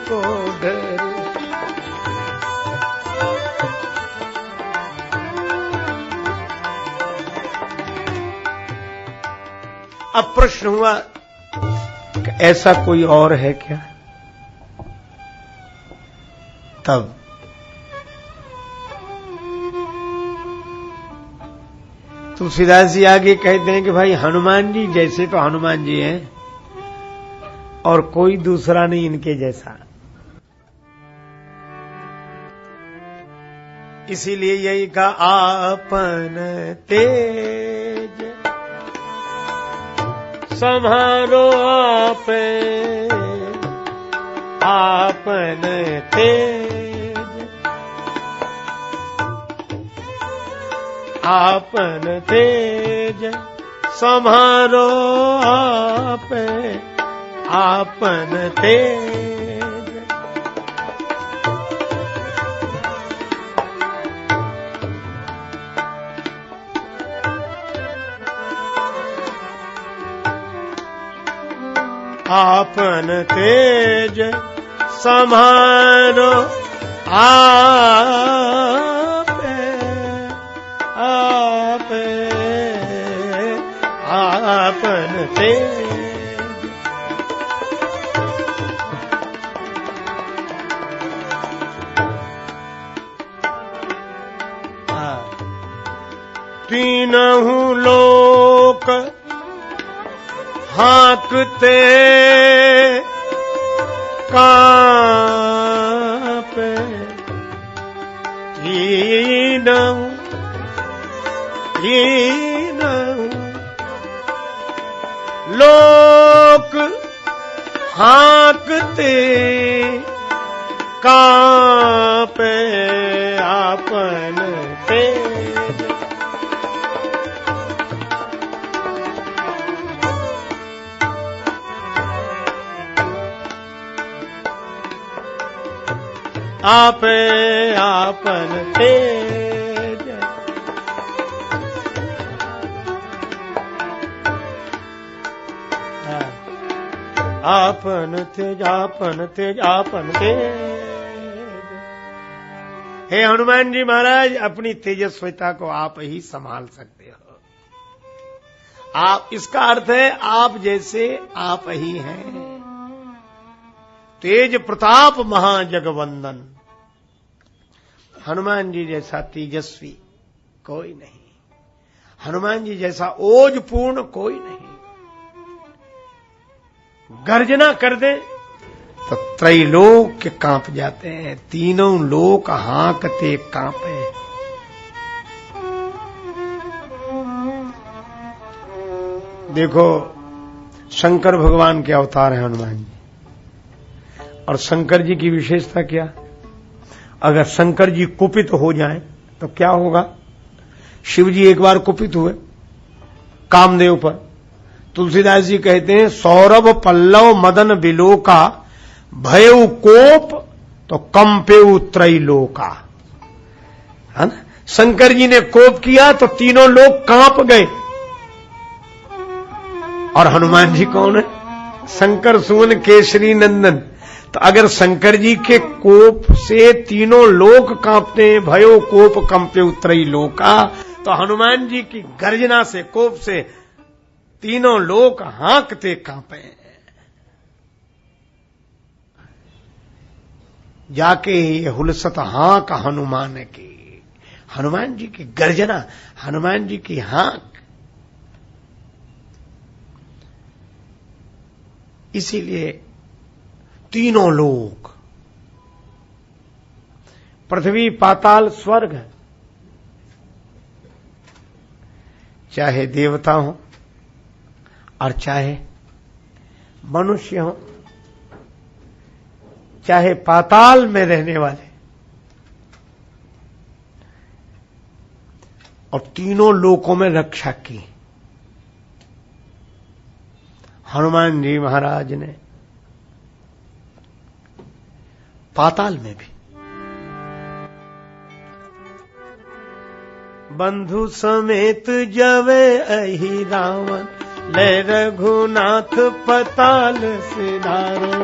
को डरना। अब प्रश्न हुआ कि ऐसा कोई और है क्या? तब तुलसीदास जी आगे कहते हैं कि भाई हनुमान जी जैसे तो हनुमान जी हैं और कोई दूसरा नहीं इनके जैसा। इसीलिए यही का आपन तेज सम्हारो आपे, आपन तेज आपन तेज सम्हारो आपे, आपन तेज। आपन तेज समारो आपे आपे आपन तेज। तीनहु लोक हाँकते कांपे, तीनहु लोक हाँकते कांपे आपन तेज। आपे आपन तेज, आपन तेज आपन तेज आपन तेज। हे हनुमान जी महाराज, अपनी तेजस्विता को आप ही संभाल सकते हो। आप, इसका अर्थ है आप जैसे आप ही हैं। तेज प्रताप महाजगवंदन, हनुमान जी जैसा तेजस्वी कोई नहीं, हनुमान जी जैसा ओजपूर्ण कोई नहीं। गर्जना कर दे तो त्रैलोक्य कांप जाते हैं, तीनों लोक हाँकते कांपे। देखो, शंकर भगवान के अवतार हैं हनुमान जी, और शंकर जी की विशेषता क्या? अगर शंकर जी कुपित हो जाएं तो क्या होगा? शिव जी एक बार कुपित हुए कामदेव पर। तुलसीदास जी कहते हैं, सौरभ पल्लव मदन बिलोका, भयउ कोप तो कंपेउ त्रैलोका। है ना? शंकर जी ने कोप किया तो तीनों लोग कांप गए। और हनुमान जी कौन है? शंकर सुवन केसरी नंदन। तो अगर शंकर जी के कोप से तीनों लोक कांपते हैं, भयो कोप कंपे त्रैलोका, तो हनुमान जी की गर्जना से, कोप से तीनों लोक हाँकते कांपे। जाके ये हुलसत हाँक हनुमान की, हनुमान जी की गर्जना, हनुमान जी की हाँक। इसीलिए तीनों लोक, पृथ्वी पाताल स्वर्ग, चाहे देवता हो और चाहे मनुष्य हो, चाहे पाताल में रहने वाले, और तीनों लोकों में रक्षा की हनुमान जी महाराज ने। पाताल में भी बंधु समेत जवे अहि रावण, ले रघुनाथ पताल सिधारो।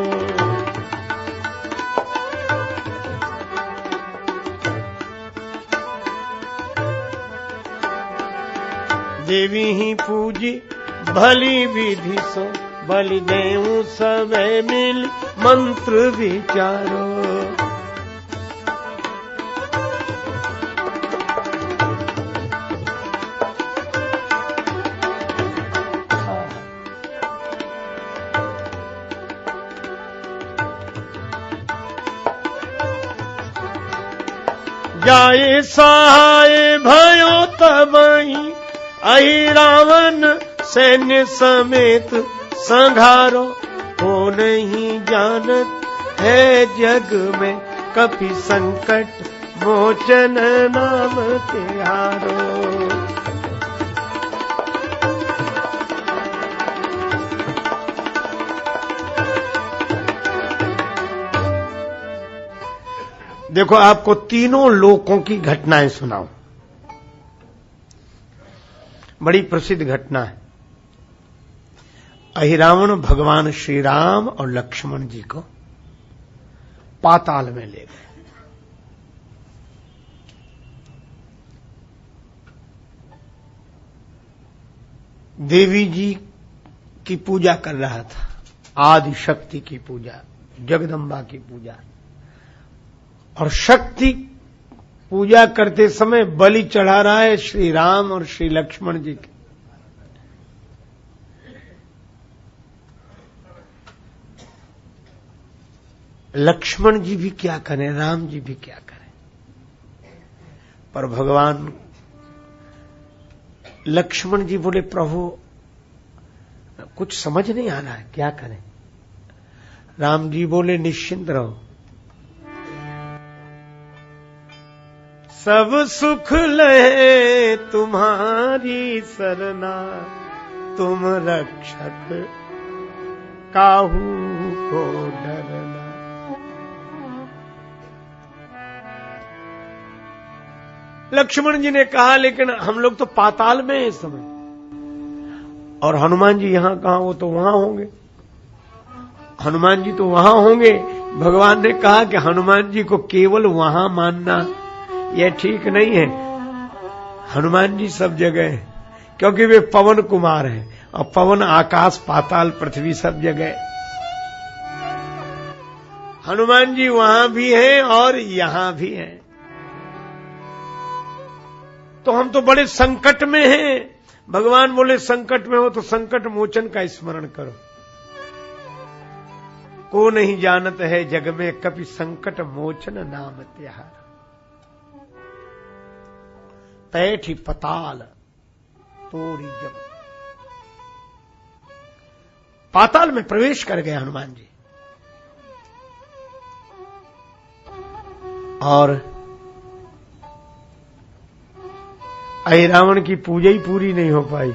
देवी ही पूजी भली विधि सो, बलि देऊ सबे मिल मंत्र विचारो। जाए सहाय भयो तबहि, अहि रावण सैन्य समेत संघारो। हो नहीं जानत है जग में, कपि संकट मोचन नाम तिहारो। देखो, आपको तीनों लोकों की घटनाएं सुनाऊं। बड़ी प्रसिद्ध घटना है। अहिरावण भगवान श्री राम और लक्ष्मण जी को पाताल में ले गए। देवी जी की पूजा कर रहा था, आदि शक्ति की पूजा, जगदम्बा की पूजा। और शक्ति पूजा करते समय बलि चढ़ा रहा है श्री राम और श्री लक्ष्मण जी के। लक्ष्मण जी भी क्या करें, राम जी भी क्या करें। पर भगवान लक्ष्मण जी बोले, प्रभु कुछ समझ नहीं आ रहा है, क्या करें। राम जी बोले, निश्चिंत रहो, सब सुख ले तुम्हारी सरना, तुम रक्षक काहू को डरना। लक्ष्मण जी ने कहा, लेकिन हम लोग तो पाताल में हैं इस समय, और हनुमान जी यहां कहां, वो तो वहां होंगे। हनुमान जी तो वहां होंगे। भगवान ने कहा कि हनुमान जी को केवल वहां मानना यह ठीक नहीं है। हनुमान जी सब जगह हैं, क्योंकि वे पवन कुमार हैं, और पवन आकाश पाताल पृथ्वी सब जगह। हनुमान जी वहां भी हैं और यहां भी हैं। तो हम तो बड़े संकट में हैं। भगवान बोले, संकट में हो तो संकट मोचन का स्मरण करो। को नहीं जानत है जग में कभी संकट मोचन नाम त्यार। पैठी पताल तोड़ी जब, पाताल में प्रवेश कर गए हनुमान जी। और अहिरावण की पूजा ही पूरी नहीं हो पाई,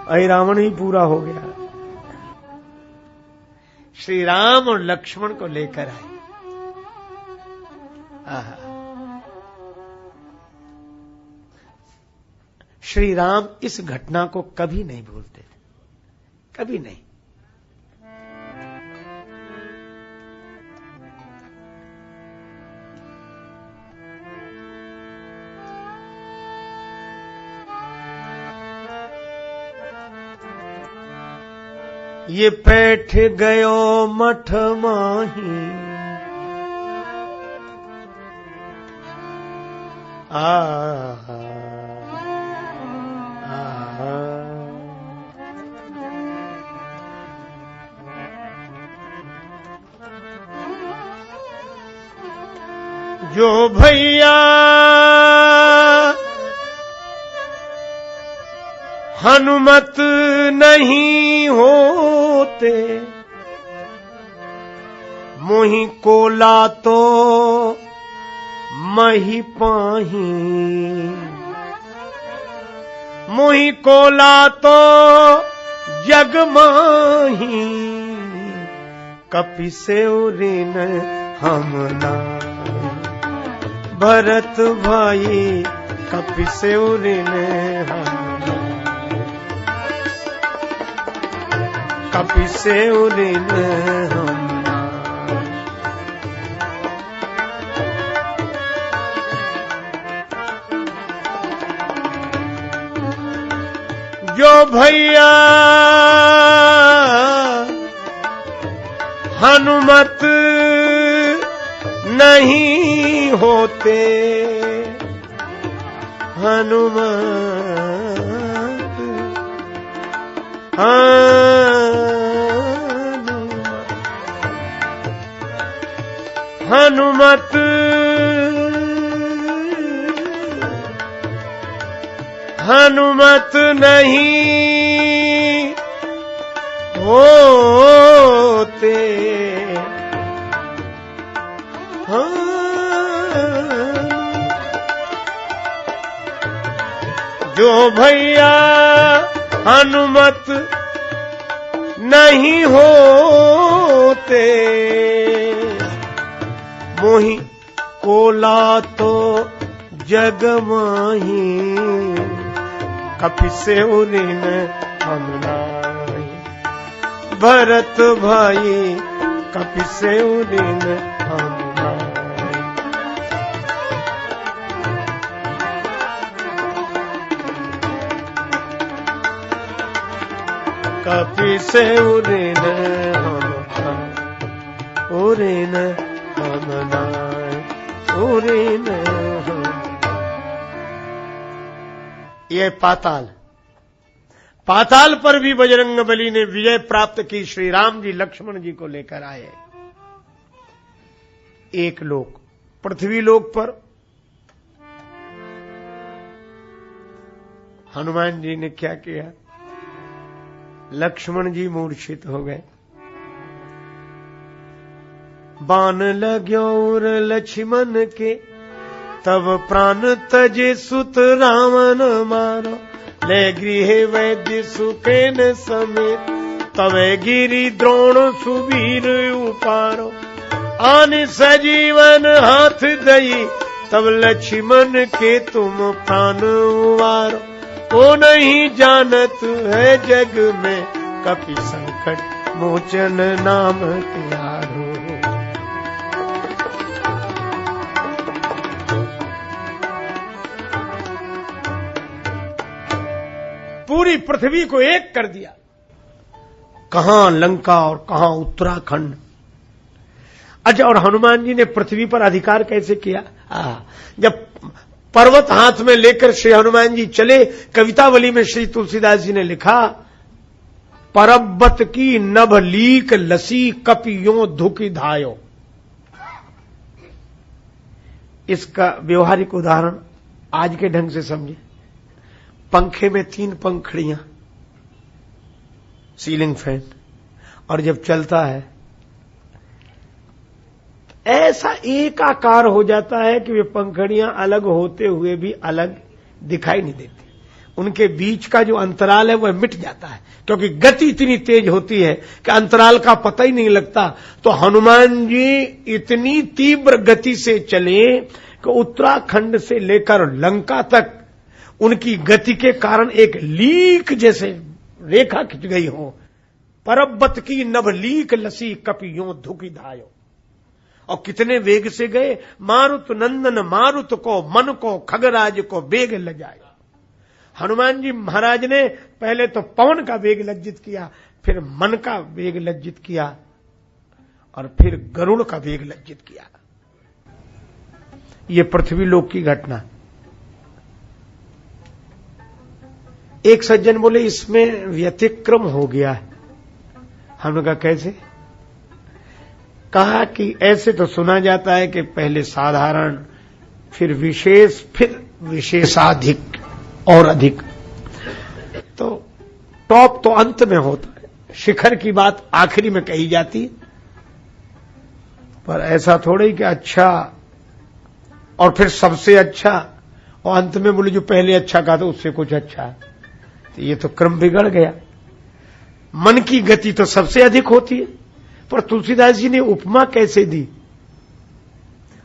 अहिरावण ही पूरा हो गया। श्री राम और लक्ष्मण को लेकर आए। श्री राम इस घटना को कभी नहीं भूलते थे, कभी नहीं। ये बैठ गयो मठ माही, जो भैया हनुमत नहीं होते, मोहि कोला तो मही पाही, मोहि कोला तो जग माही, कपि से ऋण हम नाहि। भरत भाई कपि से ऋण हम, कपि से ऋण हम। जो भैया हनुमत नहीं होते, हनुमत हनुमत हनुमत नहीं होते, जो भैया हनुमत नहीं होते, मोहि कोला तो जग माही, कपि से ऋण हम नाहि। भरत भाई कपि से उरिन हनुमान। कपि से उरिन हनुमान, उरिन हनुमान, उरिन हनुमान। ये पाताल, पाताल पर भी बजरंगबली ने विजय प्राप्त की। श्री राम जी लक्ष्मण जी को लेकर आए। एक लोक, पृथ्वी लोक पर हनुमान जी ने क्या किया? लक्ष्मण जी मूर्छित हो गए। बाण लाग्यो और लक्ष्मण के, तब प्राण तजे सुत रावण मारो। ले गृह वैद्य सुपेन समेत, तवे गिरी द्रोण सुबीर उपारो। आन सजीवन हाथ दई, तब लक्ष्मण के तुम प्राण उवारो। ओ नहीं जानत है जग में, कपि संकट मोचन नाम त्यारो। पूरी पृथ्वी को एक कर दिया। कहां लंका और कहां उत्तराखंड। अच्छा, और हनुमान जी ने पृथ्वी पर अधिकार कैसे किया? जब पर्वत हाथ में लेकर श्री हनुमान जी चले, कवितावली में श्री तुलसीदास जी ने लिखा, परबत की नभ लीक लसी, कपियों धुकी धायो। इसका व्यवहारिक उदाहरण आज के ढंग से समझे। पंखे में 3 पंखड़ियां, सीलिंग फैन, और जब चलता है ऐसा एक आकार हो जाता है कि वे पंखड़ियां अलग होते हुए भी अलग दिखाई नहीं देती। उनके बीच का जो अंतराल है वह मिट जाता है, क्योंकि गति इतनी तेज होती है कि अंतराल का पता ही नहीं लगता। तो हनुमान जी इतनी तीव्र गति से चले कि उत्तराखंड से लेकर लंका तक उनकी गति के कारण एक लीक जैसे रेखा खिंच गई हो। परबत की नभ लीक लसी, कपियों धुकी धायो। और कितने वेग से गए। मारुत नंदन मारुत को, मन को खगराज को वेग लजाए। हनुमान जी महाराज ने पहले तो पवन का वेग लज्जित किया, फिर मन का वेग लज्जित किया, और फिर गरुड़ का वेग लज्जित किया। ये पृथ्वी लोक की घटना। एक सज्जन बोले इसमें व्यतिक्रम हो गया है। हमने कहा कैसे? कहा कि ऐसे तो सुना जाता है कि पहले साधारण, फिर विशेष, फिर विशेषाधिक और अधिक। तो टॉप तो अंत में होता है, शिखर की बात आखिरी में कही जाती है। पर ऐसा थोड़ा ही कि अच्छा और फिर सबसे अच्छा, और अंत में बोले जो पहले अच्छा कहा था उससे कुछ अच्छा है। तो ये तो क्रम बिगड़ गया। मन की गति तो सबसे अधिक होती है, पर तुलसीदास जी ने उपमा कैसे दी?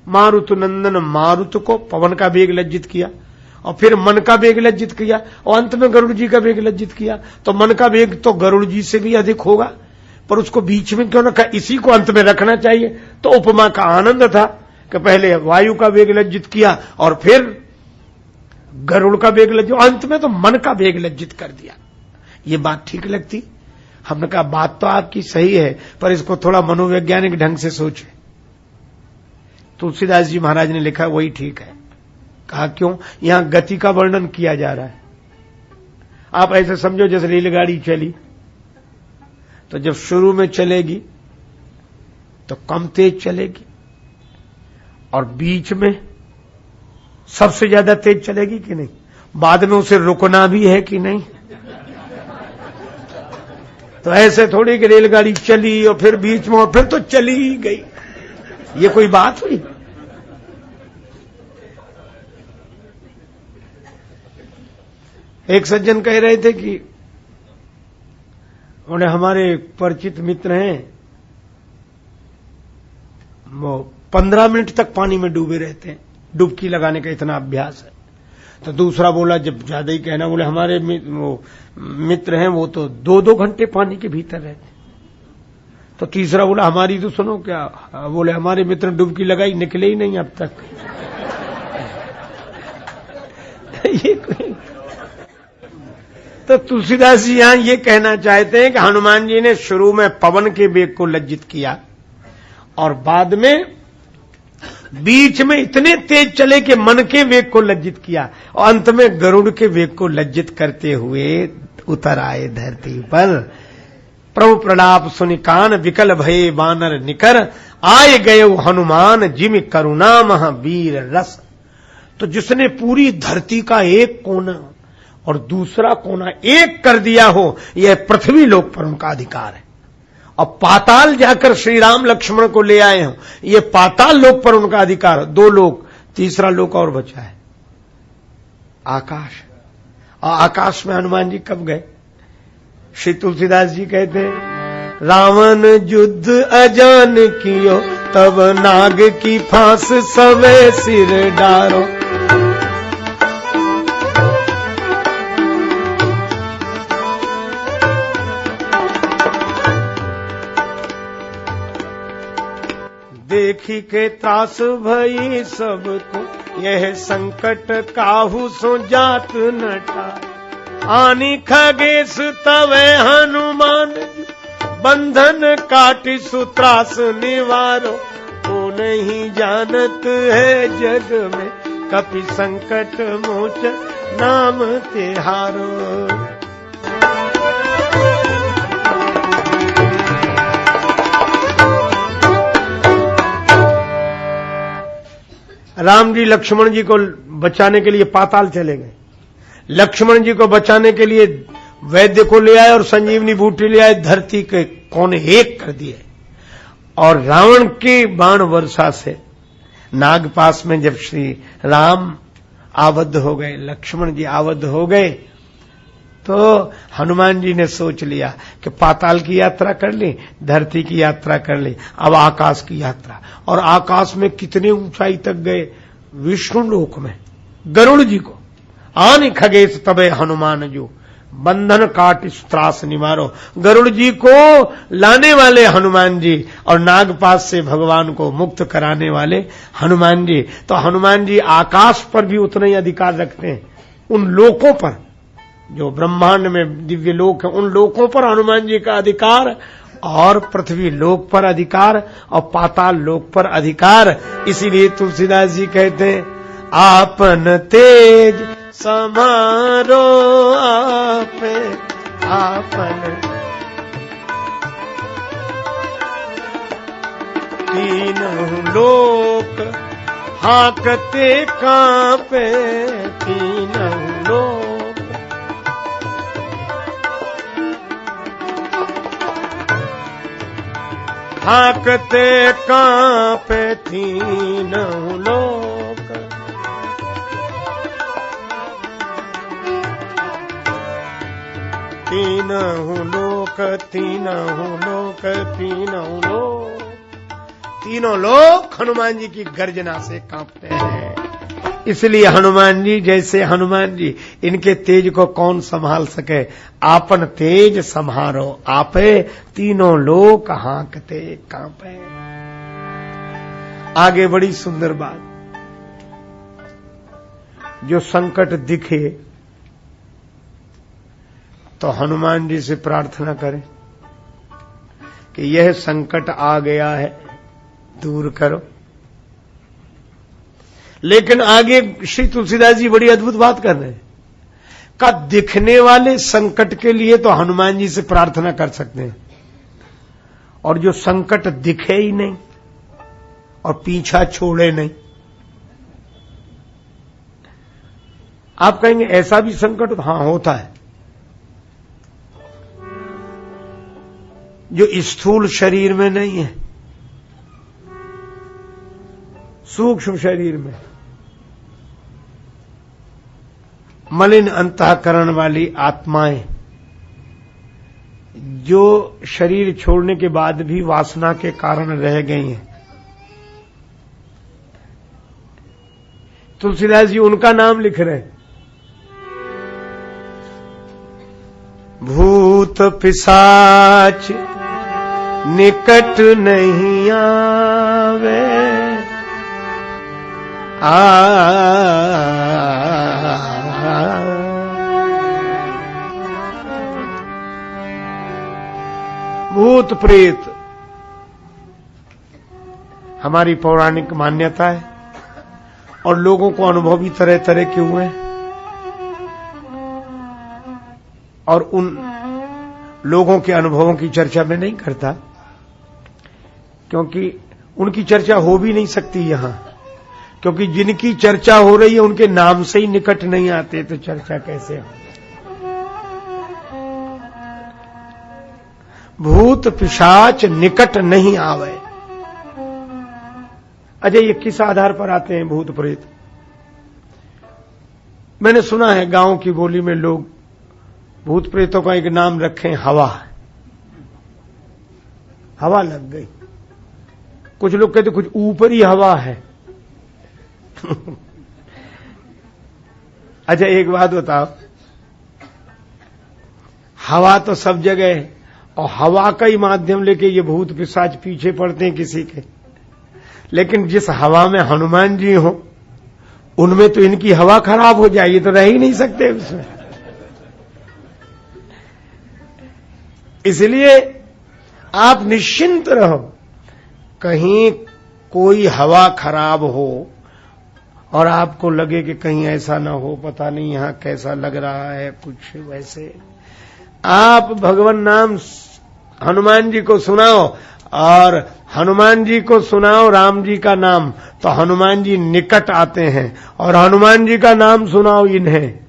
मारुत नंदन मारुत को पवन का वेग लज्जित किया, और फिर मन का वेग लज्जित किया, और अंत में गरुड़ जी का वेग लज्जित किया। तो मन का वेग तो गरुड़ जी से भी अधिक होगा, पर उसको बीच में क्यों रखा? इसी को अंत में रखना चाहिए। तो उपमा का आनंद था कि पहले वायु का वेग लज्जित किया और फिर गरुड़ का वेग लज्जित, अंत में तो मन का वेग लज्जित कर दिया। ये बात ठीक लगती? हमने कहा बात तो आपकी सही है, पर इसको थोड़ा मनोवैज्ञानिक ढंग से सोचे। तुलसीदास जी महाराज ने लिखा वही ठीक है। कहा क्यों? यहां गति का वर्णन किया जा रहा है। आप ऐसे समझो जैसे रेलगाड़ी चली, तो जब शुरू में चलेगी तो कम तेज चलेगी, और बीच में सबसे ज्यादा तेज चलेगी कि नहीं? बाद में उसे रुकना भी है कि नहीं? तो ऐसे थोड़ी कि रेलगाड़ी चली और फिर बीच में और फिर तो चली ही गई। ये कोई बात हुई? एक सज्जन कह रहे थे कि उन्हें हमारे परिचित मित्र हैं, वो 15 मिनट तक पानी में डूबे रहते हैं, डुबकी लगाने का इतना अभ्यास है। तो दूसरा बोला जब ज्यादा ही कहना, बोले हमारे वो मित्र हैं वो तो 2-2 घंटे पानी के भीतर रहते हैं। तो तीसरा बोला हमारी तो सुनो क्या। बोले हमारे मित्र डुबकी लगाई, निकले ही नहीं अब तक। ये तो तुलसीदास जी यहां ये कहना चाहते हैं कि हनुमान जी ने शुरू में पवन के वेग को लज्जित किया और बाद में बीच में इतने तेज चले कि मन के वेग को लज्जित किया और अंत में गरुड़ के वेग को लज्जित करते हुए उतर आए धरती पर। प्रभु प्रलाप सुनि कान विकल भये बानर निकर, आए गए हनुमान जिमि करुणा महा वीर रस। तो जिसने पूरी धरती का एक कोना और दूसरा कोना एक कर दिया हो, यह पृथ्वी लोक पर उनका अधिकार है। और पाताल जाकर श्री राम लक्ष्मण को ले आए हो, यह पाताल लोक पर उनका अधिकार। 2 लोक, तीसरा लोक और बचा है आकाश। और आकाश में हनुमान जी कब गए? श्री तुलसीदास जी कहते हैं रावण युद्ध अजान कियो, तब नाग की फांस सवे सिर डारो। देखी के त्रास भई सबको, यह संकट काहू सो जात नटा। आनी खगेश तवे हनुमान, बंधन काटी सुत्रास निवारो। वो नहीं जानत है जग में, कपि संकट मोच नाम तिहारो। राम जी लक्ष्मण जी को बचाने के लिए पाताल चले गए। लक्ष्मण जी को बचाने के लिए वैद्य को ले आए और संजीवनी बूटी ले आए, धरती के कोने एक कर दिए। और रावण की बाण वर्षा से नागपास में जब श्री राम आबद्ध हो गए, लक्ष्मण जी आबद्ध हो गए, तो हनुमान जी ने सोच लिया कि पाताल की यात्रा कर ली, धरती की यात्रा कर ली, अब आकाश की यात्रा। और आकाश में कितने ऊंचाई तक गए? विष्णु लोक में गरुड़ जी को आने खगेश तबे हनुमान जो, बंधन काट त्रास निवारो। गरुड़ जी को लाने वाले हनुमान जी और नागपास से भगवान को मुक्त कराने वाले हनुमान जी। तो हनुमान जी आकाश पर भी उतना ही अधिकार रखते हैं। उन लोकों पर जो ब्रह्मांड में दिव्य लोक है, उन लोकों पर हनुमान जी का अधिकार, और पृथ्वी लोक पर अधिकार, और पाताल लोक पर अधिकार। इसीलिए तुलसीदास जी कहते हैं आपन तेज समारो आपे आपन, तीनों लोक हाकते कांपे, तीनों लोक हाकते कांपे, तीनों लोक। तीनों लोक, तीनों लोक, तीनों लोक। तीनों लोक हनुमान जी की गर्जना से कांपते हैं। इसलिए हनुमान जी जैसे हनुमान जी, इनके तेज को कौन संभाल सके? आपन तेज संहारो आपे, तीनों लोक हांकते कांपे। आगे बड़ी सुंदर बात, जो संकट दिखे तो हनुमान जी से प्रार्थना करें कि यह संकट आ गया है, दूर करो। लेकिन आगे श्री तुलसीदास जी बड़ी अद्भुत बात कर रहे हैं का दिखने वाले संकट के लिए तो हनुमान जी से प्रार्थना कर सकते हैं, और जो संकट दिखे ही नहीं और पीछा छोड़े नहीं। आप कहेंगे ऐसा भी संकट? हाँ, होता है। जो स्थूल शरीर में नहीं है, सूक्ष्म शरीर में, मलिन अंतःकरण वाली आत्माएं जो शरीर छोड़ने के बाद भी वासना के कारण रह गई हैं, तुलसीदास जी उनका नाम लिख रहे हैं। भूत पिशाच निकट नहीं आवे। भूत प्रेत हमारी पौराणिक मान्यता है और लोगों को अनुभव भी तरह तरह के हुए हैं, और उन लोगों के अनुभवों की चर्चा मैं नहीं करता, क्योंकि उनकी चर्चा हो भी नहीं सकती यहां, क्योंकि जिनकी चर्चा हो रही है उनके नाम से ही निकट नहीं आते, तो चर्चा कैसे हो। भूत पिशाच निकट नहीं आवे। अजय, ये किस आधार पर आते हैं भूत प्रेत? मैंने सुना है गांव की बोली में लोग भूत प्रेतों का एक नाम रखें, हवा। हवा लग गई। कुछ लोग कहते कुछ ऊपर ही हवा है। अच्छा, एक बात बताओ, हवा तो सब जगह है और हवा का ही माध्यम लेके ये भूत पिशाच पीछे पड़ते हैं किसी के, लेकिन जिस हवा में हनुमान जी हो उनमें तो इनकी हवा खराब हो जाएगी, तो रह ही नहीं सकते उसमें। इसलिए आप निश्चिंत रहो, कहीं कोई हवा खराब हो और आपको लगे कि कहीं ऐसा ना हो, पता नहीं यहां कैसा लग रहा है, कुछ वैसे, आप भगवान नाम हनुमान जी को सुनाओ, और हनुमान जी को सुनाओ राम जी का नाम, तो हनुमान जी निकट आते हैं, और हनुमान जी का नाम सुनाओ इन्हें,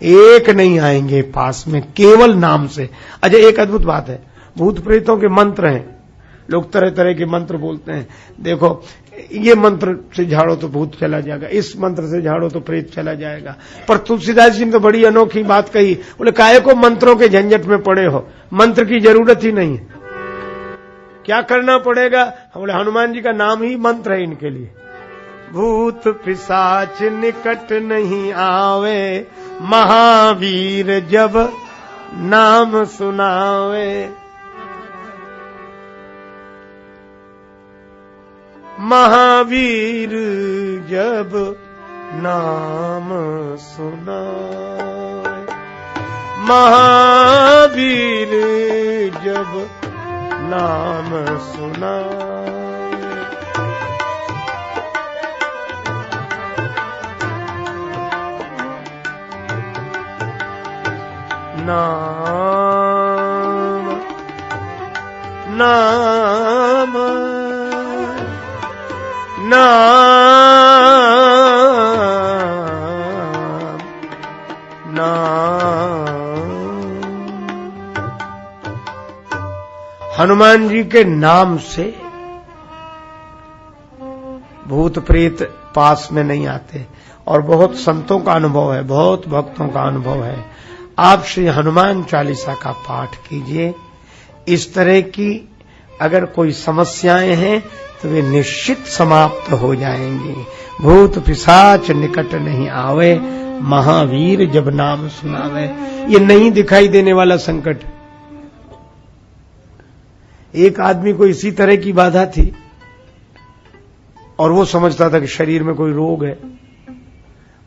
एक नहीं आएंगे पास में, केवल नाम से। अच्छा, एक अद्भुत बात है, भूत प्रेतों के मंत्र हैं, लोग तरह तरह के मंत्र बोलते हैं। देखो, ये मंत्र से झाड़ो तो भूत चला जाएगा, इस मंत्र से झाड़ो तो प्रेत चला जाएगा। पर तुलसीदास जी ने तो बड़ी अनोखी बात कही, बोले काहे को मंत्रों के झंझट में पड़े हो, मंत्र की जरूरत ही नहीं है। क्या करना पड़ेगा? बोले हनुमान जी का नाम ही मंत्र है इनके लिए। भूत पिशाच निकट नहीं आवे, महावीर जब नाम सुनावे। महावीर जब नाम सुनावे, महावीर जब नाम सुनावे। नाम नाम नाम नाम। हनुमान जी के नाम से भूत प्रेत पास में नहीं आते, और बहुत संतों का अनुभव है, बहुत भक्तों का अनुभव है। आप श्री हनुमान चालीसा का पाठ कीजिए, इस तरह की अगर कोई समस्याएं हैं तो वे निश्चित समाप्त हो जाएंगी। भूत पिशाच निकट नहीं आवे, महावीर जब नाम सुनावे। ये नहीं दिखाई देने वाला संकट। एक आदमी को इसी तरह की बाधा थी और वो समझता था कि शरीर में कोई रोग है।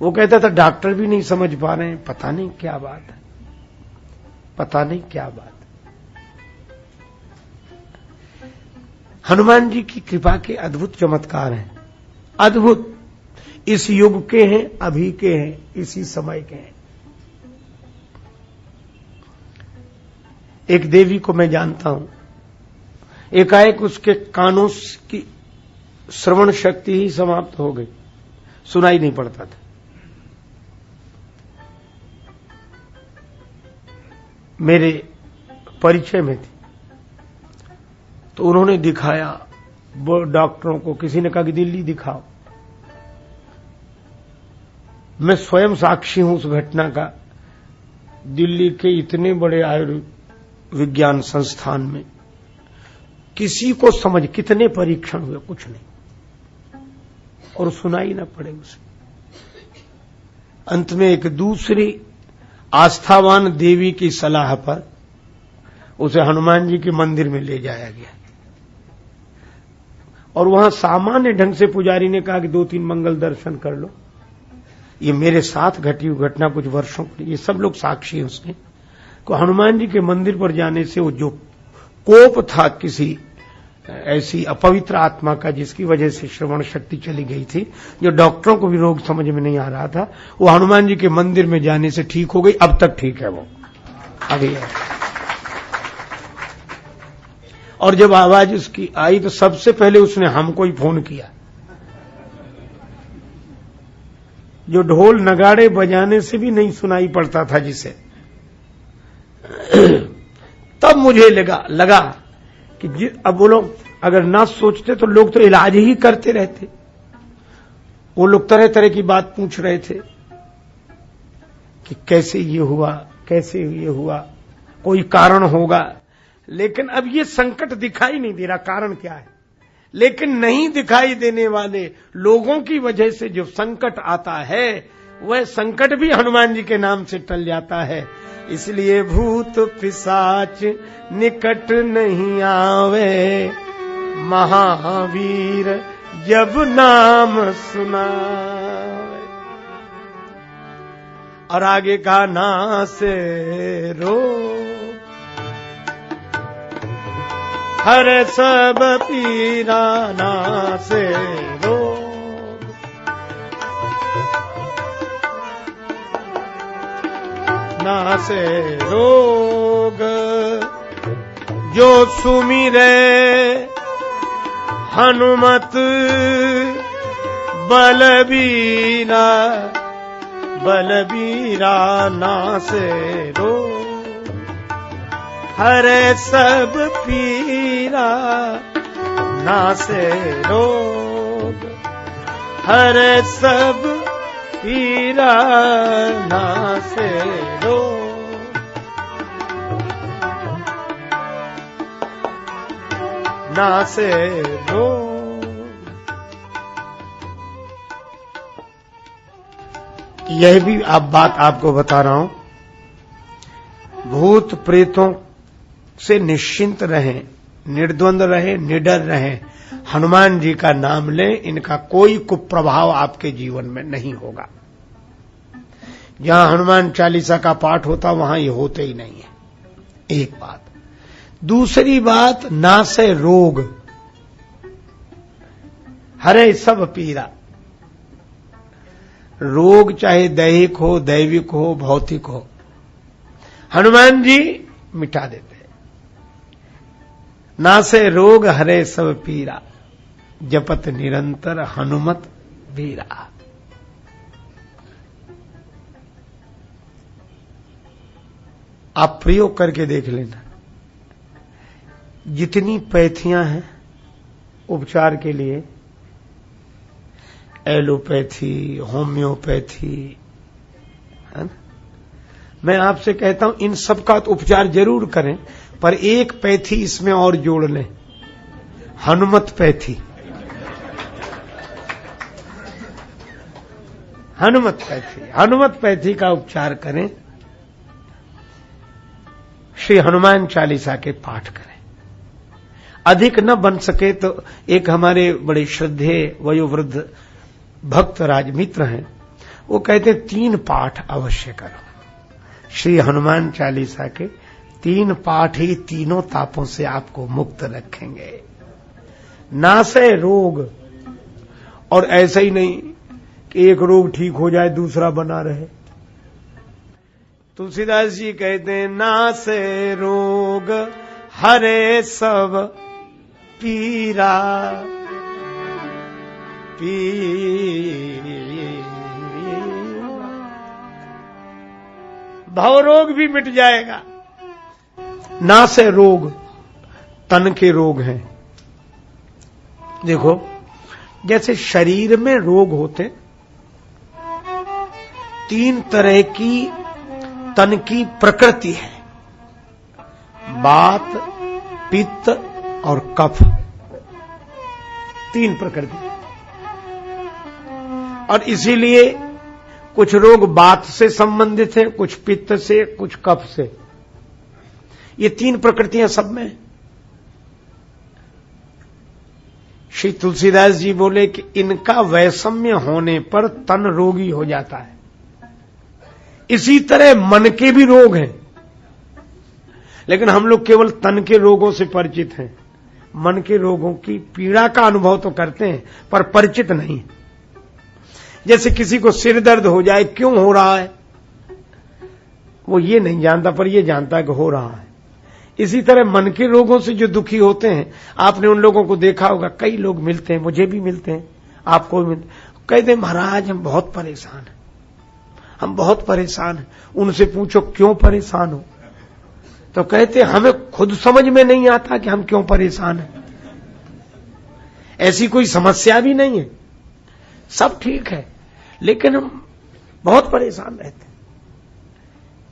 वो कहता था डॉक्टर भी नहीं समझ पा रहे हैं, पता नहीं क्या बात है, पता नहीं क्या बात। हनुमान जी की कृपा के अद्भुत चमत्कार हैं, अद्भुत। इस युग के हैं, अभी के हैं, इसी समय के हैं। एक देवी को मैं जानता हूं, एकाएक उसके कानों की श्रवण शक्ति ही समाप्त हो गई, सुनाई नहीं पड़ता था। मेरे परिचय में थी, तो उन्होंने दिखाया वो डॉक्टरों को, किसी ने कहा कि दिल्ली दिखाओ। मैं स्वयं साक्षी हूं उस घटना का। दिल्ली के इतने बड़े आयुर्विज्ञान संस्थान में किसी को समझ, कितने परीक्षण हुए, कुछ नहीं, और सुनाई ना पड़े उसे। अंत में एक दूसरी आस्थावान देवी की सलाह पर उसे हनुमान जी के मंदिर में ले जाया गया और वहां सामान्य ढंग से पुजारी ने कहा कि 2-3 मंगल दर्शन कर लो। ये मेरे साथ घटी हुई घटना कुछ वर्षों की, ये सब लोग साक्षी हैं उसके को। हनुमान जी के मंदिर पर जाने से वो जो कोप था किसी ऐसी अपवित्र आत्मा का, जिसकी वजह से श्रवण शक्ति चली गई थी, जो डॉक्टरों को भी रोग समझ में नहीं आ रहा था, वो हनुमान जी के मंदिर में जाने से ठीक हो गई। अब तक ठीक है वो, अभी है। और जब आवाज उसकी आई तो सबसे पहले उसने हमको ही फोन किया। जो ढोल नगाड़े बजाने से भी नहीं सुनाई पड़ता था जिसे, तब मुझे लगा कि अब वो लोग अगर ना सोचते तो लोग तो इलाज ही करते रहते। वो लोग तरह तरह की बात पूछ रहे थे कि कैसे ये हुआ, कैसे ये हुआ, कोई कारण होगा। लेकिन अब ये संकट दिखाई नहीं दे रहा, कारण क्या है। लेकिन नहीं दिखाई देने वाले लोगों की वजह से जो संकट आता है, वह संकट भी हनुमान जी के नाम से टल जाता है। इसलिए भूत पिशाच निकट नहीं आवे, महावीर जब नाम सुनावे। और आगे का ना से रो हर सब पीरा, ना से रो ना से रोग, जो सुमिरे हनुमत बलबीरा, बलबीरा ना से रोग, हरे सब पीरा, ना से रोग, हरे सब पीरा, ना से रोग, ना से रोग। यह भी बात आपको बता रहा हूं, भूत प्रेतों से निश्चिंत रहें, निर्द्वंद रहें, निडर रहें। हनुमान जी का नाम लें, इनका कोई कुप्रभाव आपके जीवन में नहीं होगा। जहां हनुमान चालीसा का पाठ होता वहां ये होते ही नहीं है, एक बात। दूसरी बात, ना से रोग, हरे सब पीरा। रोग चाहे दैहिक हो, दैविक हो, भौतिक हो, हनुमान जी मिटा देते। ना से रोग हरे सब पीरा, जपत निरंतर हनुमत वीरा। आप प्रयोग करके देख लेना। जितनी पैथियां हैं उपचार के लिए, एलोपैथी, होम्योपैथी, है ना, मैं आपसे कहता हूं इन सब का तो उपचार जरूर करें, पर एक पैथी इसमें और जोड़ लें, Hanumat pathy. Hanumat pathy, Hanumat pathy का उपचार करें, श्री हनुमान चालीसा के पाठ करें। अधिक न बन सके तो एक हमारे बड़े श्रद्धेय वयोवृद्ध भक्त राजमित्र हैं, वो कहते 3 पाठ अवश्य करो। श्री हनुमान चालीसा के 3 पाठ ही तीनों तापों से आपको मुक्त रखेंगे। ना से रोग, और ऐसा ही नहीं कि एक रोग ठीक हो जाए दूसरा बना रहे। तुलसीदास जी कहते हैं, ना से रोग हरे सब पीरा, भवरोग भी मिट जाएगा। ना से रोग, तन के रोग हैं। देखो, जैसे शरीर में रोग होते, 3 तरह की तन की प्रकृति है, वात, पित्त और कफ। 3 प्रकृति। और इसीलिए कुछ रोग वात से संबंधित है, कुछ पित्त से, कुछ कफ से। ये तीन प्रकृतियां सब में। श्री तुलसीदास जी बोले कि इनका वैषम्य होने पर तन रोगी हो जाता है। इसी तरह मन के भी रोग हैं, लेकिन हम लोग केवल तन के रोगों से परिचित हैं। मन के रोगों की पीड़ा का अनुभव तो करते हैं पर परिचित नहीं। जैसे किसी को सिर दर्द हो जाए, क्यों हो रहा है वो ये नहीं जानता, पर ये जानता है कि हो रहा है। इसी तरह मन के रोगों से जो दुखी होते हैं, आपने उन लोगों को देखा होगा, कई लोग मिलते हैं, मुझे भी मिलते हैं, आपको भी मिलते, कहते हैं महाराज हम बहुत परेशान हैं, हम बहुत परेशान हैं। उनसे पूछो क्यों परेशान हो, तो कहते हमें खुद समझ में नहीं आता कि हम क्यों परेशान हैं। ऐसी कोई समस्या भी नहीं है, सब ठीक है, लेकिन हम बहुत परेशान रहते हैं।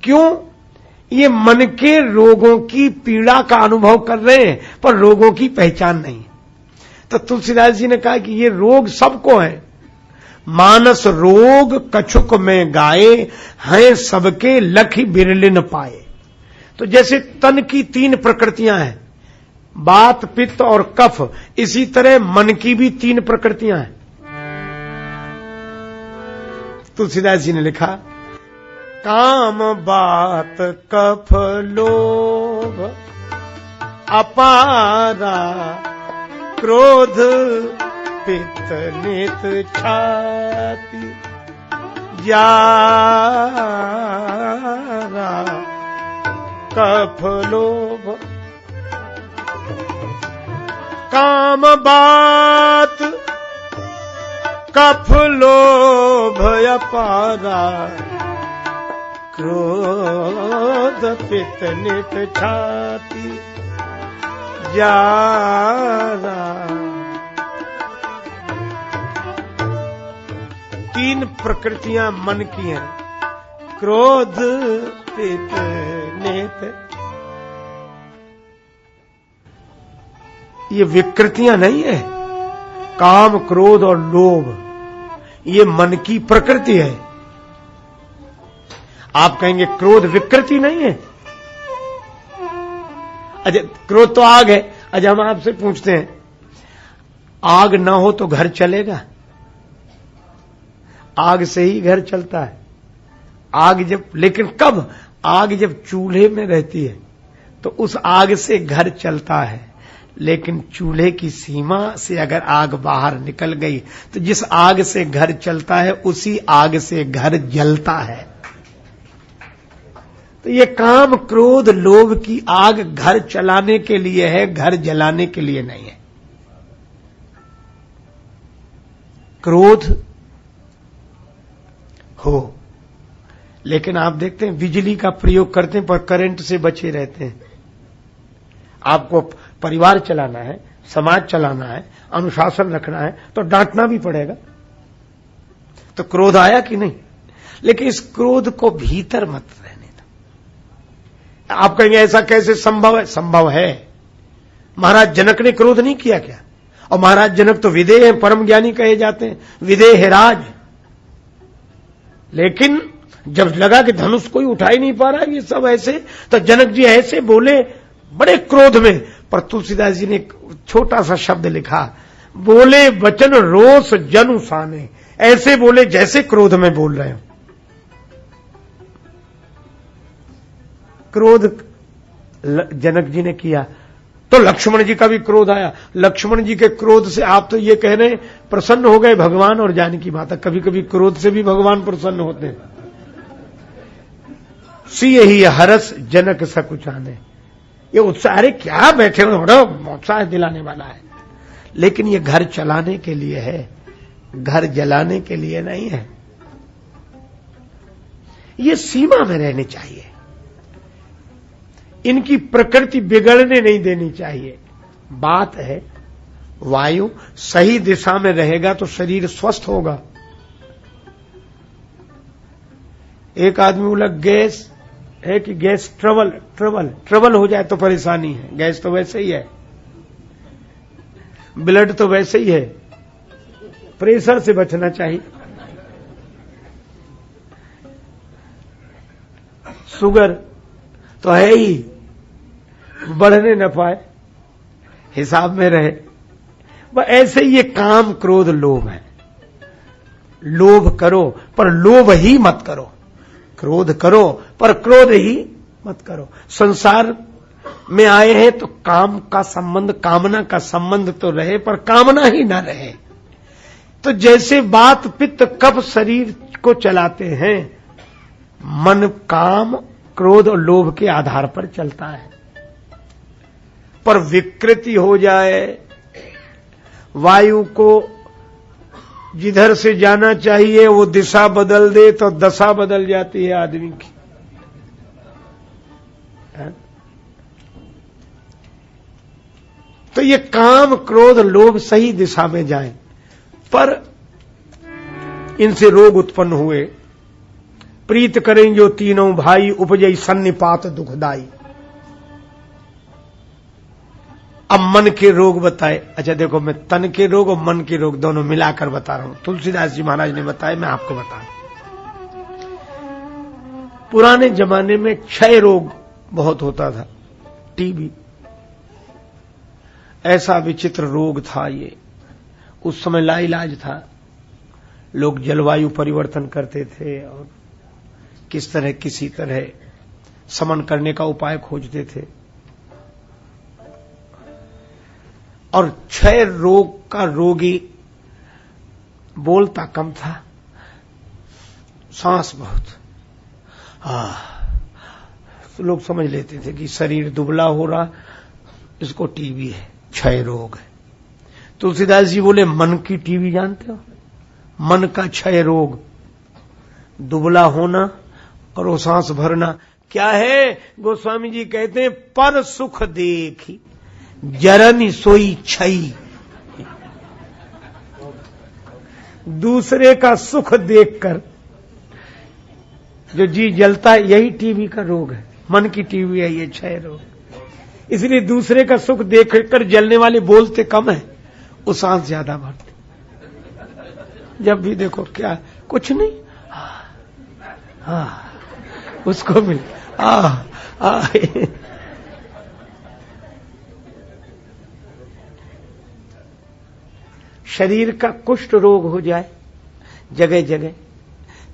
क्यों? ये मन के रोगों की पीड़ा का अनुभव कर रहे हैं, पर रोगों की पहचान नहीं है। तो तुलसीदास जी ने कहा कि ये रोग सबको है। मानस रोग कछुक में गाए, हैं सबके लखी बिरले न पाए। तो जैसे तन की तीन प्रकृतियां हैं, बात, पित्त और कफ, इसी तरह मन की भी तीन प्रकृतियां हैं। तुलसीदास जी ने लिखा, काम, बात, कफ, लोभ, अपारा, क्रोध, पित्त, नेत, छाती, जारा, कफ, लोभ। काम, बात, कफ, लोभ, अपारा, क्रोध, पित्त, नित, छाती, जारा। तीन प्रकृतियां मन की हैं, क्रोध, पित्त, नित। ये विकृतियां नहीं है। काम, क्रोध और लोभ ये मन की प्रकृति है। आप कहेंगे क्रोध विकृति नहीं है। अच्छा, क्रोध तो आग है। अच्छा, हम आपसे पूछते हैं, आग ना हो तो घर चलेगा? आग से ही घर चलता है। आग जब, लेकिन कब? आग जब चूल्हे में रहती है तो उस आग से घर चलता है, लेकिन चूल्हे की सीमा से अगर आग बाहर निकल गई तो जिस आग से घर चलता है उसी आग से घर जलता है। तो ये काम, क्रोध, लोभ की आग घर चलाने के लिए है, घर जलाने के लिए नहीं है। क्रोध हो, लेकिन आप देखते हैं बिजली का प्रयोग करते हैं पर करंट से बचे रहते हैं। आपको परिवार चलाना है, समाज चलाना है, अनुशासन रखना है तो डांटना भी पड़ेगा। तो क्रोध आया कि नहीं? लेकिन इस क्रोध को भीतर मत रहने दो। आप कहेंगे ऐसा कैसे संभव है? संभव है। महाराज जनक ने क्रोध नहीं किया क्या? और महाराज जनक तो विदेह हैं, परम ज्ञानी कहे जाते हैं, विदेह है राज। लेकिन जब लगा कि धनुष कोई उठा ही नहीं पा रहा, ये सब ऐसे, तो जनक जी ऐसे बोले बड़े क्रोध में। पर तुलसीदास जी ने एक छोटा सा शब्द लिखा, बोले वचन रोष जनु साने। ऐसे बोले जैसे क्रोध में बोल रहे हो। क्रोध जनक जी ने किया तो लक्ष्मण जी का भी क्रोध आया। लक्ष्मण जी के क्रोध से आप तो ये कह रहे हैं प्रसन्न हो गए भगवान और जानकी माता। कभी कभी क्रोध से भी भगवान प्रसन्न होते हैं। सी ही हरस जनक सकुचाने। ये उत्साह, अरे क्या बैठे हो, उत्साह दिलाने वाला है। लेकिन ये घर चलाने के लिए है, घर जलाने के लिए नहीं है। ये सीमा में रहने चाहिए। इनकी प्रकृति बिगड़ने नहीं देनी चाहिए। बात है, वायु सही दिशा में रहेगा तो शरीर स्वस्थ होगा। एक आदमी बोला गैस है कि गैस ट्रबल हो जाए तो परेशानी है। गैस तो वैसे ही है, ब्लड तो वैसे ही है, प्रेशर से बचना चाहिए। शुगर तो है ही, बढ़ने न पाए, हिसाब में रहे। वह ऐसे ये काम क्रोध लोभ है। लोभ करो पर लोभ ही मत करो, क्रोध करो पर क्रोध ही मत करो। संसार में आए हैं तो काम का संबंध, कामना का संबंध तो रहे पर कामना ही ना रहे। तो जैसे वात पित्त कफ शरीर को चलाते हैं, मन काम क्रोध और लोभ के आधार पर चलता है। पर विकृति हो जाए, वायु को जिधर से जाना चाहिए वो दिशा बदल दे तो दशा बदल जाती है आदमी की। तो ये काम क्रोध लोभ सही दिशा में जाए, पर इनसे रोग उत्पन्न हुए। प्रीत करें जो तीनों भाई, उपजई सन्निपात दुखदाई। अब मन के रोग बताए। अच्छा देखो, मैं तन के रोग और मन के रोग दोनों मिलाकर बता रहा हूं। तुलसीदास जी महाराज ने बताया, मैं आपको बता रहा हूं। पुराने जमाने में क्षय रोग बहुत होता था, टीबी ऐसा विचित्र रोग था ये। उस समय लाइलाज था, लोग जलवायु परिवर्तन करते थे और किस तरह किसी तरह शमन करने का उपाय खोजते थे। और क्षय रोग का रोगी बोलता कम था, सांस बहुत, तो लोग समझ लेते थे कि शरीर दुबला हो रहा, इसको टीबी है, क्षय रोग है। तुलसीदास जी बोले, मन की टीबी जानते हो? मन का क्षय रोग, दुबला होना और वो सांस भरना क्या है? गोस्वामी जी कहते हैं, पर सुख देखी जरनी सोई छई। दूसरे का सुख देखकर जो जी जलता है, यही टीबी का रोग है। मन की टीबी है ये क्षय रोग। इसलिए दूसरे का सुख देखकर जलने वाले बोलते कम है, वो सांस ज्यादा भरते। जब भी देखो क्या, कुछ नहीं, उसको भी शरीर का कुष्ठ रोग हो जाए जगह जगह,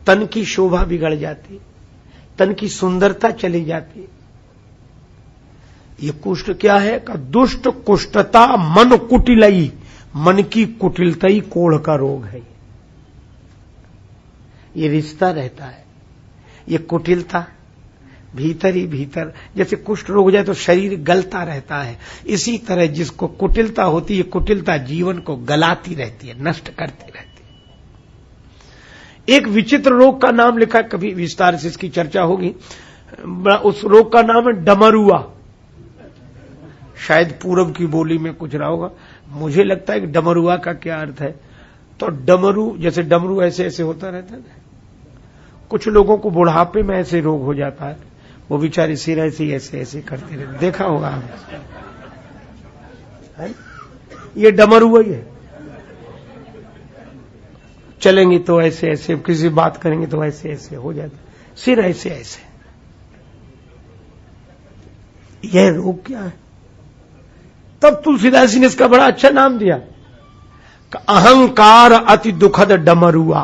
तन की शोभा बिगड़ जाती, तन की सुंदरता चली जाती। ये कुष्ठ क्या है? का दुष्ट कुष्ठता मन कुटिलई, मन की कुटिलता कोढ़ का रोग है। ये रिश्ता रहता है, ये कुटिलता भीतर ही भीतर। जैसे कुष्ठ रोग हो जाए तो शरीर गलता रहता है, इसी तरह जिसको कुटिलता होती है, कुटिलता जीवन को गलाती रहती है, नष्ट करती रहती है। एक विचित्र रोग का नाम लिखा, कभी विस्तार से इसकी चर्चा होगी। उस रोग का नाम है डमरुआ। शायद पूरब की बोली में कुछ रहा होगा, मुझे लगता है कि डमरुआ का क्या अर्थ है। तो डमरू, जैसे डमरू ऐसे ऐसे होता रहता है, कुछ लोगों को बुढ़ापे में ऐसे रोग हो जाता है, वो बेचारे सिर ऐसे ऐसे ऐसे करते रहते, देखा होगा आपने। ये डमरुआ ही है। चलेंगे तो ऐसे ऐसे, किसी बात करेंगे तो ऐसे ऐसे हो जाता, सिर ऐसे ऐसे। यह रोग क्या है? तब तुलसीदास जी ने इसका बड़ा अच्छा नाम दिया, अहंकार अति दुखद डमरुआ।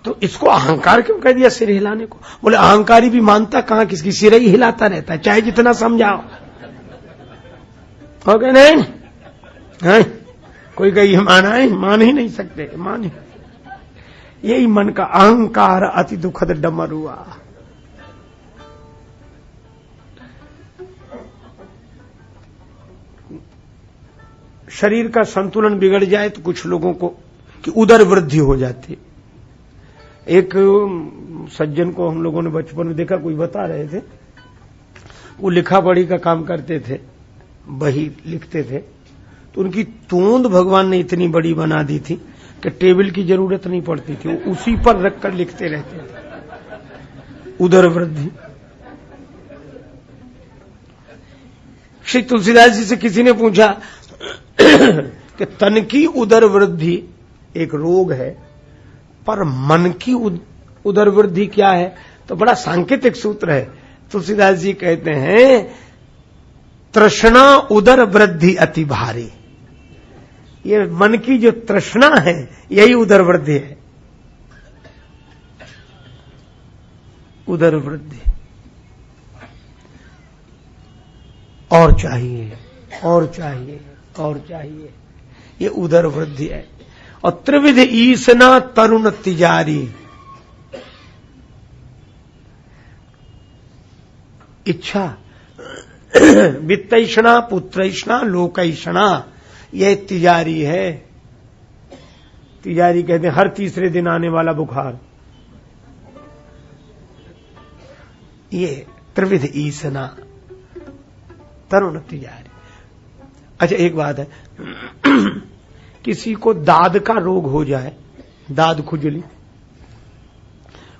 तो इसको अहंकार क्यों कह दिया सिर हिलाने को? बोले अहंकारी भी मानता कहां, किसकी सिर ही हिलाता रहता है, चाहे जितना समझाओ। हो गए नहीं है? कोई कहीं माना है? मान ही नहीं सकते, मान ही। यही मन का अहंकार अति दुखद डमरुआ। शरीर का संतुलन बिगड़ जाए तो कुछ लोगों को कि उदर वृद्धि हो जाती है। एक सज्जन को हम लोगों ने बचपन में देखा, कोई बता रहे थे, वो लिखा पढ़ी का काम करते थे, बही लिखते थे, तो उनकी तोंद भगवान ने इतनी बड़ी बना दी थी कि टेबल की जरूरत नहीं पड़ती थी, वो उसी पर रखकर लिखते रहते थे। उदर वृद्धि। श्री तुलसीदास जी से किसी ने पूछा कि तन की उदर वृद्धि एक रोग है, पर मन की उदर वृद्धि क्या है? तो बड़ा सांकेतिक सूत्र है, तुलसीदास जी कहते हैं तृष्णा उदर वृद्धि अति भारी। ये मन की जो तृष्णा है यही उदर वृद्धि है। उदर वृद्धि और चाहिए और चाहिए और चाहिए, ये उदर वृद्धि है। और त्रिविध ईसना तरुण तिजारी, इच्छा वित्तैषणा पुत्रैषणा लोकैषणा, यह तिजारी है। तिजारी कहते हैं हर तीसरे दिन आने वाला बुखार, ये त्रिविध ईसना तरुण तिजारी। अच्छा एक बात है, किसी को दाद का रोग हो जाए, दाद खुजली,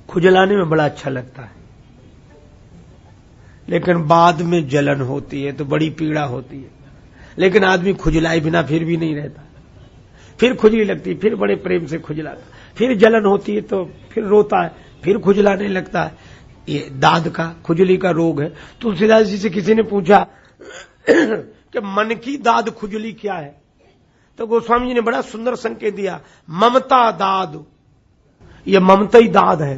खुजलाने में बड़ा अच्छा लगता है, लेकिन बाद में जलन होती है तो बड़ी पीड़ा होती है। लेकिन आदमी खुजलाए बिना फिर भी नहीं रहता, फिर खुजली लगती है, फिर बड़े प्रेम से खुजलाता, फिर जलन होती है तो फिर रोता है, फिर खुजलाने लगता है। ये दाद का खुजली का रोग है। तुलसीदास जी से किसी ने पूछा कि मन की दाद खुजली क्या है, तो गोस्वामी जी ने बड़ा सुंदर संकेत दिया, ममता दाद। ये ममता ही दाद है,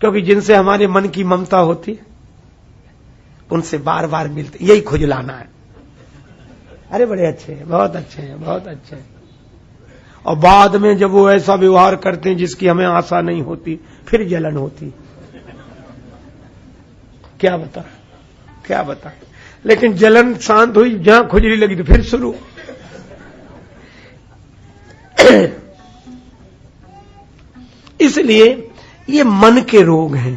क्योंकि जिनसे हमारे मन की ममता होती है उनसे बार बार मिलते, यही खुजलाना है। अरे बड़े अच्छे हैं, बहुत अच्छे हैं, बहुत अच्छे हैं। और बाद में जब वो ऐसा व्यवहार करते हैं जिसकी हमें आशा नहीं होती, फिर जलन होती। क्या बता क्या बता। लेकिन जलन शांत हुई, जहां खुजली लगी तो फिर शुरू। इसलिए ये मन के रोग हैं।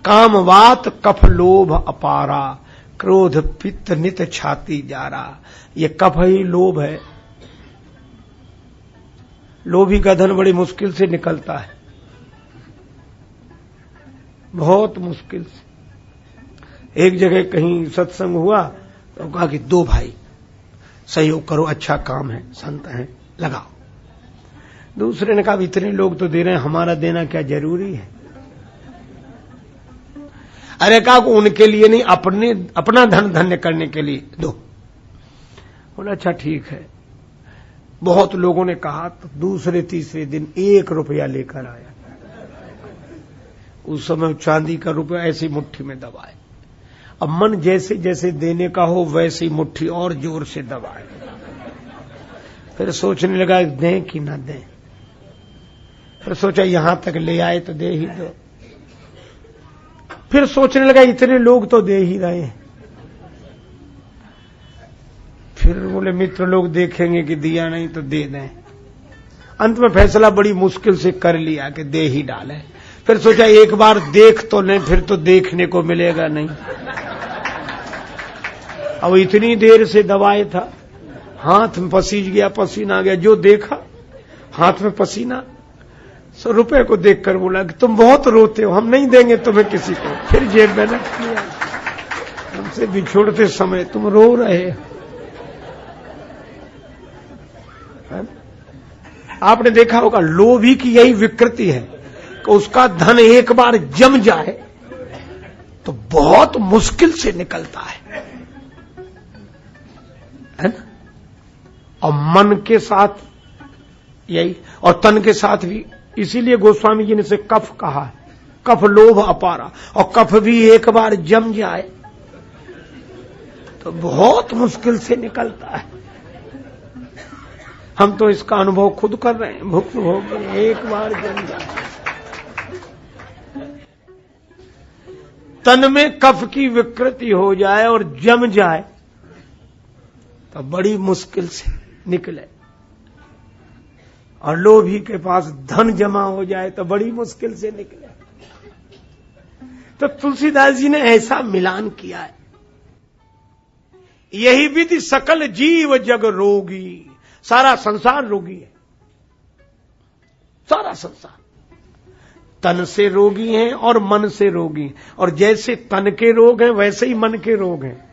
कामवात कफ लोभ अपारा, क्रोध पित्त नित छाती जारा। ये कफ ही लोभ है। लोभी का धन बड़ी मुश्किल से निकलता है, बहुत मुश्किल से। एक जगह कहीं सत्संग हुआ तो कहा कि 2 भाई सहयोग करो, अच्छा काम है, संत हैं, लगाओ। दूसरे ने कहा इतने लोग तो दे रहे हैं, हमारा देना क्या जरूरी है। अरे कहा उनके लिए नहीं, अपना धन धन्य करने के लिए दो। बोला अच्छा ठीक है। बहुत लोगों ने कहा तो दूसरे तीसरे दिन 1 रुपया लेकर आया। उस समय चांदी का रुपया ऐसी मुट्ठी में दबाए। अब मन जैसे जैसे देने का हो वैसी मुट्ठी और जोर से दबाए। फिर सोचने लगा दें कि ना दें। फिर सोचा यहां तक ले आए तो दे ही दो। फिर सोचने लगा इतने लोग तो दे ही रहे हैं। फिर बोले मित्र लोग देखेंगे कि दिया नहीं तो दे दें। अंत में फैसला बड़ी मुश्किल से कर लिया कि दे ही डालें। फिर सोचा एक बार देख तो लें, फिर तो देखने को मिलेगा नहीं। अब इतनी देर से दबाए था, हाथ में पसीज गया, पसीना आ गया। जो देखा हाथ में पसीना, 100 रुपए को देखकर बोला कि तुम बहुत रोते हो, हम नहीं देंगे तुम्हें किसी को। फिर जेब में रख लिया। हमसे बिछोड़ते समय तुम रो रहे हो। आपने देखा होगा लोभी की यही विकृति है कि उसका धन एक बार जम जाए तो बहुत मुश्किल से निकलता है ना। और मन के साथ यही, और तन के साथ भी। इसीलिए गोस्वामी जी ने से कफ कहा है, कफ लोभ अपारा। और कफ भी एक बार जम जाए तो बहुत मुश्किल से निकलता है। हम तो इसका अनुभव खुद कर रहे हैं, भुक्त भोग रहे हैं। एक बार जम जाए, तन में कफ की विकृति हो जाए और जम जाए तो बड़ी मुश्किल से निकले। और लोभी के पास धन जमा हो जाए तो बड़ी मुश्किल से निकले। तो तुलसीदास जी ने ऐसा मिलान किया है। यही विधि सकल जीव जग रोगी। सारा संसार रोगी है, सारा संसार। तन से रोगी हैं और मन से रोगी। और जैसे तन के रोग हैं वैसे ही मन के रोग हैं।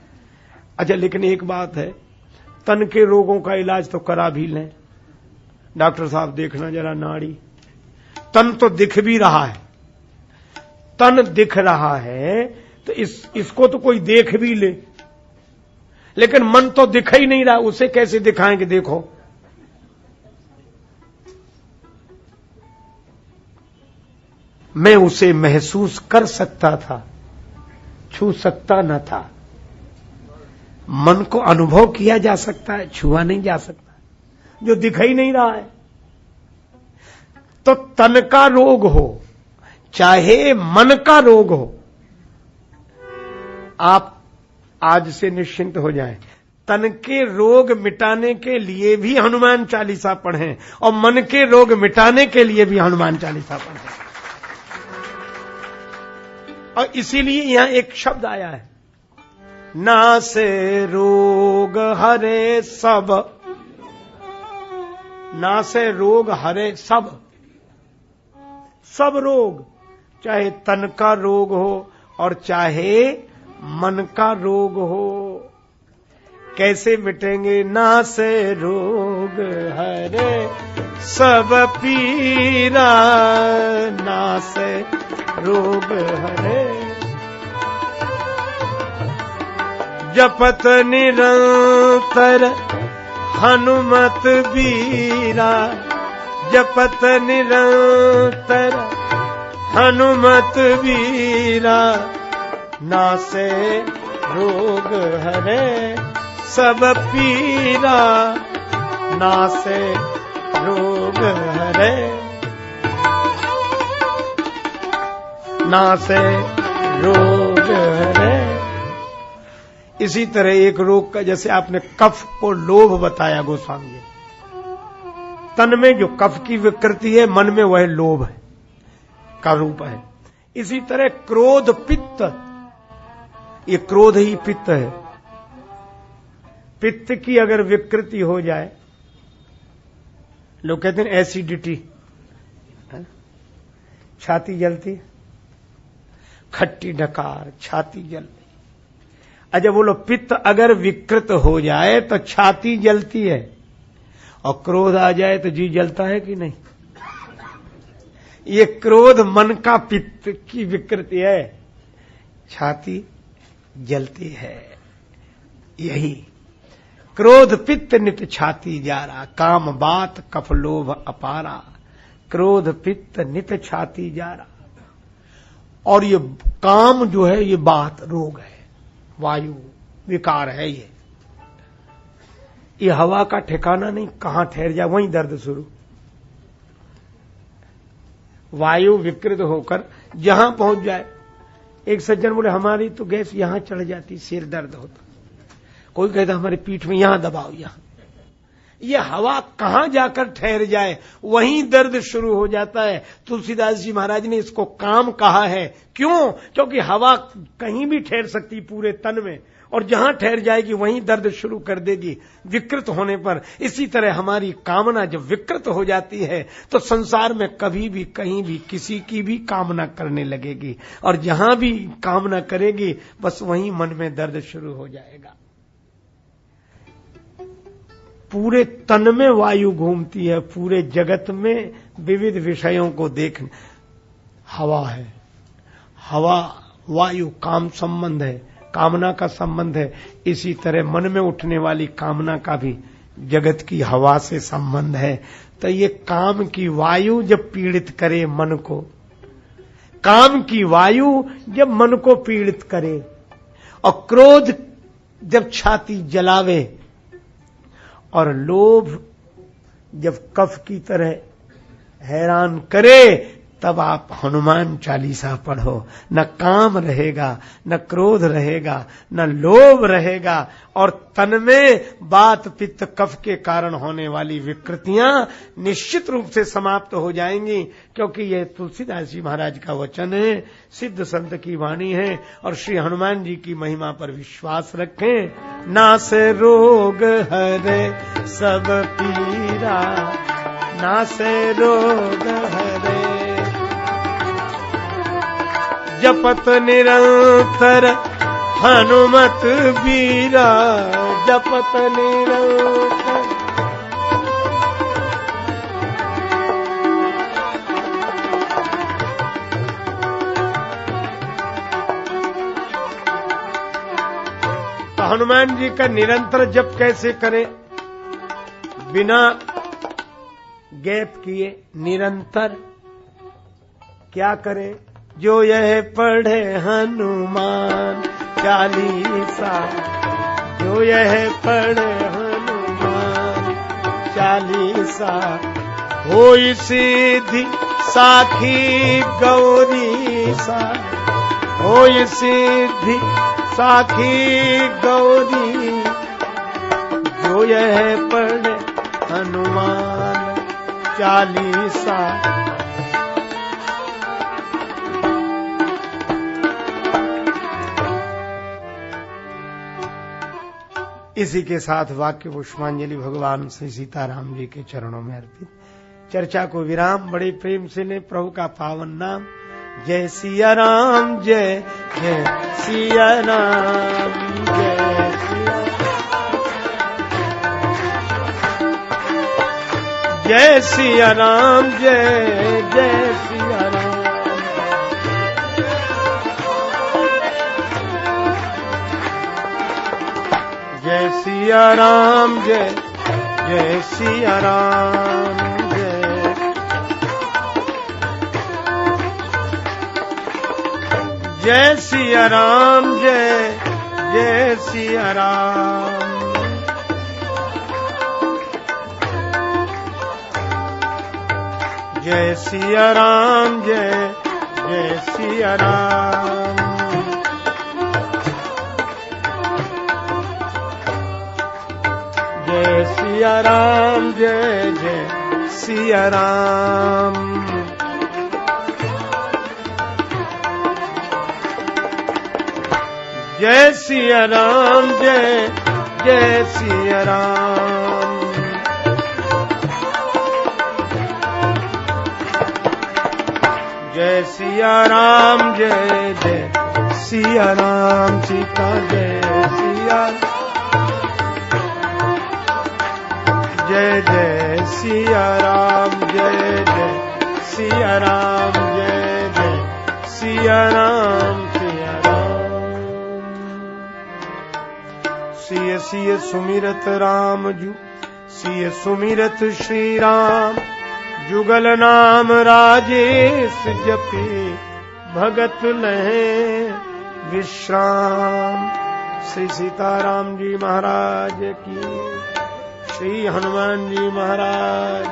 अच्छा लेकिन एक बात है, तन के रोगों का इलाज तो करा भी लें। डॉक्टर साहब देखना जरा नाड़ी, तन तो दिख भी रहा है, तन दिख रहा है तो इसको तो कोई देख भी ले, लेकिन मन तो दिख ही नहीं रहा, उसे कैसे दिखाएं कि देखो। मैं उसे महसूस कर सकता था, छू सकता न था। मन को अनुभव किया जा सकता है, छुआ नहीं जा सकता, जो दिख ही नहीं रहा है। तो तन का रोग हो चाहे मन का रोग हो, आप आज से निश्चिंत हो जाएं। तन के रोग मिटाने के लिए भी हनुमान चालीसा पढ़ें और मन के रोग मिटाने के लिए भी हनुमान चालीसा पढ़ें। और इसीलिए यहां एक शब्द आया है, नासे रोग हरे सब, नासे रोग हरे सब। सब रोग, चाहे तन का रोग हो और चाहे मन का रोग हो, कैसे मिटेंगे? नासे रोग हरे सब पीरा, नासे रोग हरे जपत निरंतर हनुमत बीरा, जपत निरंतर हनुमत बीरा, नासे रोग हरे सब पीरा, नासे रोग हरे, नासे रोग हरे। इसी तरह एक रोग का, जैसे आपने कफ को लोभ बताया गोस्वामी जी, तन में जो कफ की विकृति है, मन में वह लोभ है का रूप है। इसी तरह क्रोध पित्त, ये क्रोध ही पित्त है। पित्त की अगर विकृति हो जाए, लोग कहते हैं एसिडिटी, छाती जलती, खट्टी डकार, छाती जलती। अच्छा बोलो, पित्त अगर विकृत हो जाए तो छाती जलती है, और क्रोध आ जाए तो जी जलता है कि नहीं? ये क्रोध मन का पित्त की विकृति है, छाती जलती है। यही क्रोध पित्त नित छाती जारा, काम बात कफ लोभ अपारा, क्रोध पित्त नित छाती जारा। और ये काम जो है, ये बात रोग है, वायु विकार है। ये हवा का ठिकाना नहीं, कहां ठहर जाए वहीं दर्द शुरू। वायु विकृत होकर जहां पहुंच जाए। एक सज्जन बोले, हमारी तो गैस यहां चढ़ जाती, सिर दर्द होता। कोई कहता हमारी पीठ में यहां दबाओ, यहां। ये हवा कहां जाकर ठहर जाए वहीं दर्द शुरू हो जाता है। तुलसीदास जी महाराज ने इसको काम कहा है। क्यों? क्योंकि हवा कहीं भी ठहर सकती पूरे तन में, और जहां ठहर जाएगी वहीं दर्द शुरू कर देगी विकृत होने पर। इसी तरह हमारी कामना जब विकृत हो जाती है तो संसार में कभी भी कहीं भी किसी की भी कामना करने लगेगी, और जहां भी कामना करेगी बस वहीं मन में दर्द शुरू हो जाएगा। पूरे तन में वायु घूमती है, पूरे जगत में विविध विषयों को देखने। हवा है, हवा वायु काम संबंध है, कामना का संबंध है। इसी तरह मन में उठने वाली कामना का भी जगत की हवा से संबंध है। तो ये काम की वायु जब पीड़ित करे मन को, काम की वायु जब मन को पीड़ित करे, और क्रोध जब छाती जलावे, और लोभ जब कफ की तरह हैरान करे, तब आप हनुमान चालीसा पढ़ो। न काम रहेगा, न क्रोध रहेगा, न लोभ रहेगा, और तन में बात पित्त कफ के कारण होने वाली विकृतियां निश्चित रूप से समाप्त हो जाएंगी। क्योंकि यह तुलसीदास जी महाराज का वचन है, सिद्ध संत की वाणी है। और श्री हनुमान जी की महिमा पर विश्वास रखें। नासे रोग हरे सब पीरा, नासे रोग हरे जपत निरंतर हनुमत बीरा, जपत निरंतर। हनुमान जी का निरंतर जप कैसे करें? बिना गैप किए निरंतर क्या करें? जो यह पढ़े हनुमान चालीसा, जो यह पढ़े हनुमान चालीसा, होई सिद्धि साखी गौरी सा, होई सिद्धि साखी गौरी, जो यह पढ़े हनुमान चालीसा। इसी के साथ वाक्य पुष्पांजलि भगवान श्री सीताराम जी के चरणों में अर्पित। चर्चा को विराम बड़े प्रेम से ले प्रभु का पावन नाम। जय सिया राम, जय जय सिया राम, जय सिया, जय सिया राम, जय जय सिया राम, जय सिया राम, जय जय सिया राम, जय सिया राम, जय जय सिया राम, जय सिया राम, जय जय सिया राम, जय सिया राम, जय जय सिया राम, जय सिया राम, जय जय सिया राम, जय सिया राम, जय जय सिया राम, सीता जय सिया, जय जय सिया राम, जय जय सिया राम, जय जय सिया राम, सिया राम। सिय सिय सुमिरत राम जू, सिय सुमिरत श्री राम, जुगल नाम राजेश जपी, भगत लहे विश्राम। श्री सीताराम जी महाराज की, श्री हनुमान जी महाराज।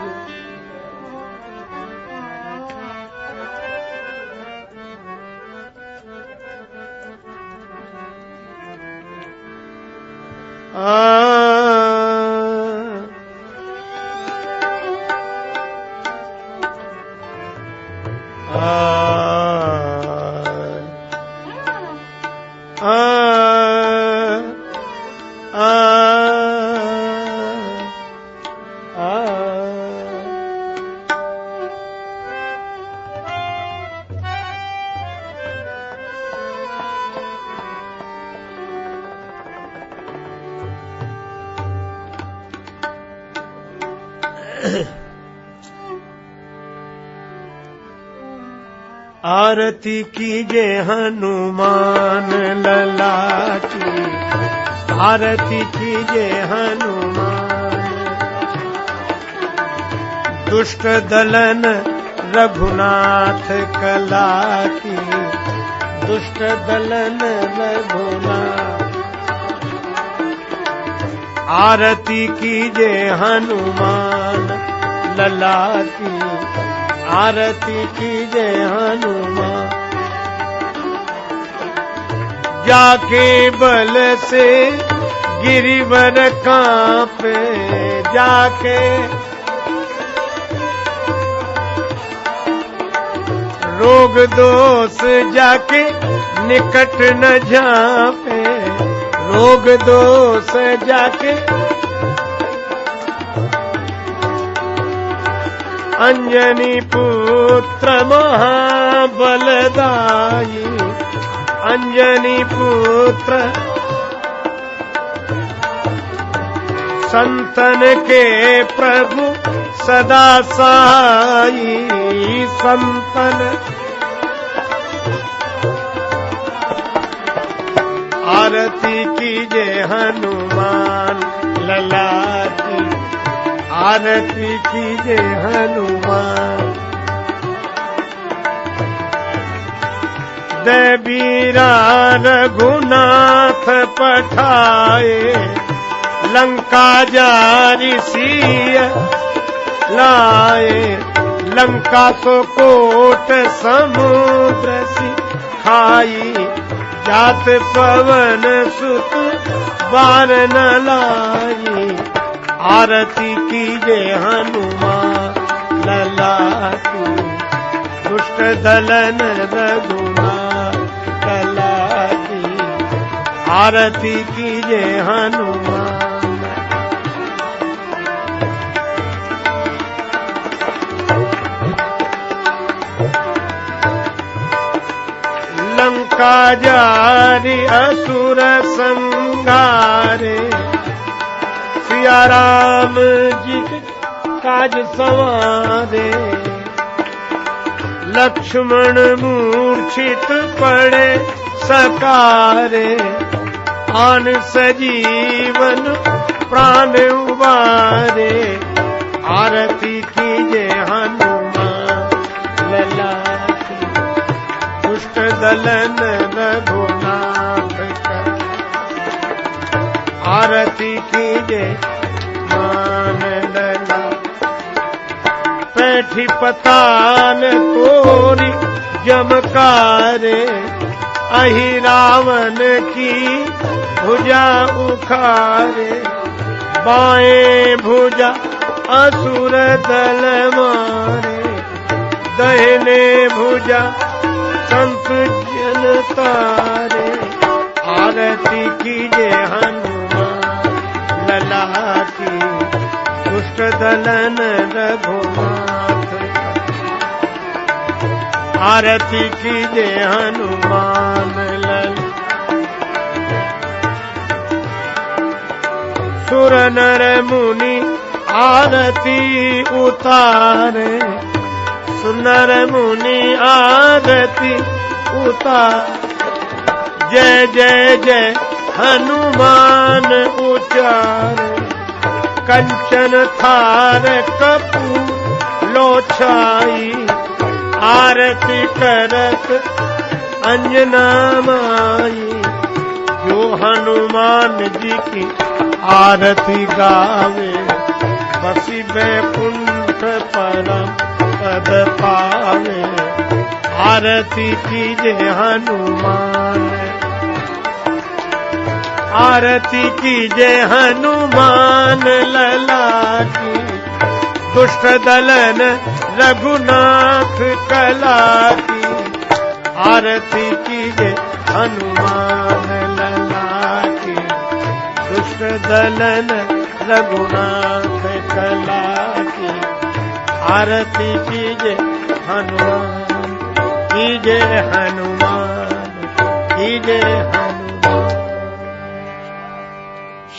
आरती कीजे हनुमान लला की, आरती कीजे हनुमान, दुष्ट दलन रघुनाथ कला की, दुष्ट दलन रघुनाथ। आरती कीजे हनुमान लला की, आरती कीजे हनुमान, जाके बल से गिरिवर कांपे, जाके रोग दोष जाके निकट न झांपे, रोग दोष जाके अंजनी पुत्र महाबलदाई, अंजनी पुत्र संतन के प्रभु सदा सहाई, संतन। आरती कीजे हनुमान लला की, आरती कीजे हनुमान। दे बीरा रघुनाथ पठाए, लंका जारी सिय लाए। लंका सो कोट समुद्र सी खाई, जात पवन सुत बार न लाई। आरती कीजे हनुमान लला की, दुष्ट दलन रघुनाथ लला की। आरती कीजे हनुमान। लंका जारी असुर संहारे, सिया राम जी काज संवारे। लक्ष्मण मूर्छित पड़े सकारे, आन सजीवन प्राण उबारे। आरती कीजे हनुमान लला की, दुष्ट दलन रघुनाथ का। आरती कीजे मान लला। पैठी पताल तोरी जमकारे, अहि रावण की भुजा उखारे। बाएं भुजा असुर दल मारे, दाहिने भुजा संत जन तारे। आरती कीजे हनुमान लला की, दुष्ट दलन रघुनाथ। आरती कीजे हनुमान लला। सुर नर मुनि आरती उतारे, सुनर मुनि आरती उतार। जय जय जय हनुमान उचारे, कंचन थार कपूर लोछाई। आरती करत अंजना माई, जो हनुमान जी की आरती गावे। बसी बैकुंठ परम पद पावे। आरती कीजे हनुमान, आरती कीजे हनुमान लला की। दुष्ट दलन रघुनाथ कला की। आरती कीजे हनुमान लला की, दुष्ट दलन रघुनाथ कला की। आरती कीजे हनुमान, कीजे हनुमान, कीजे हनुमान।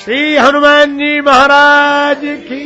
श्री हनुमान जी महाराज की।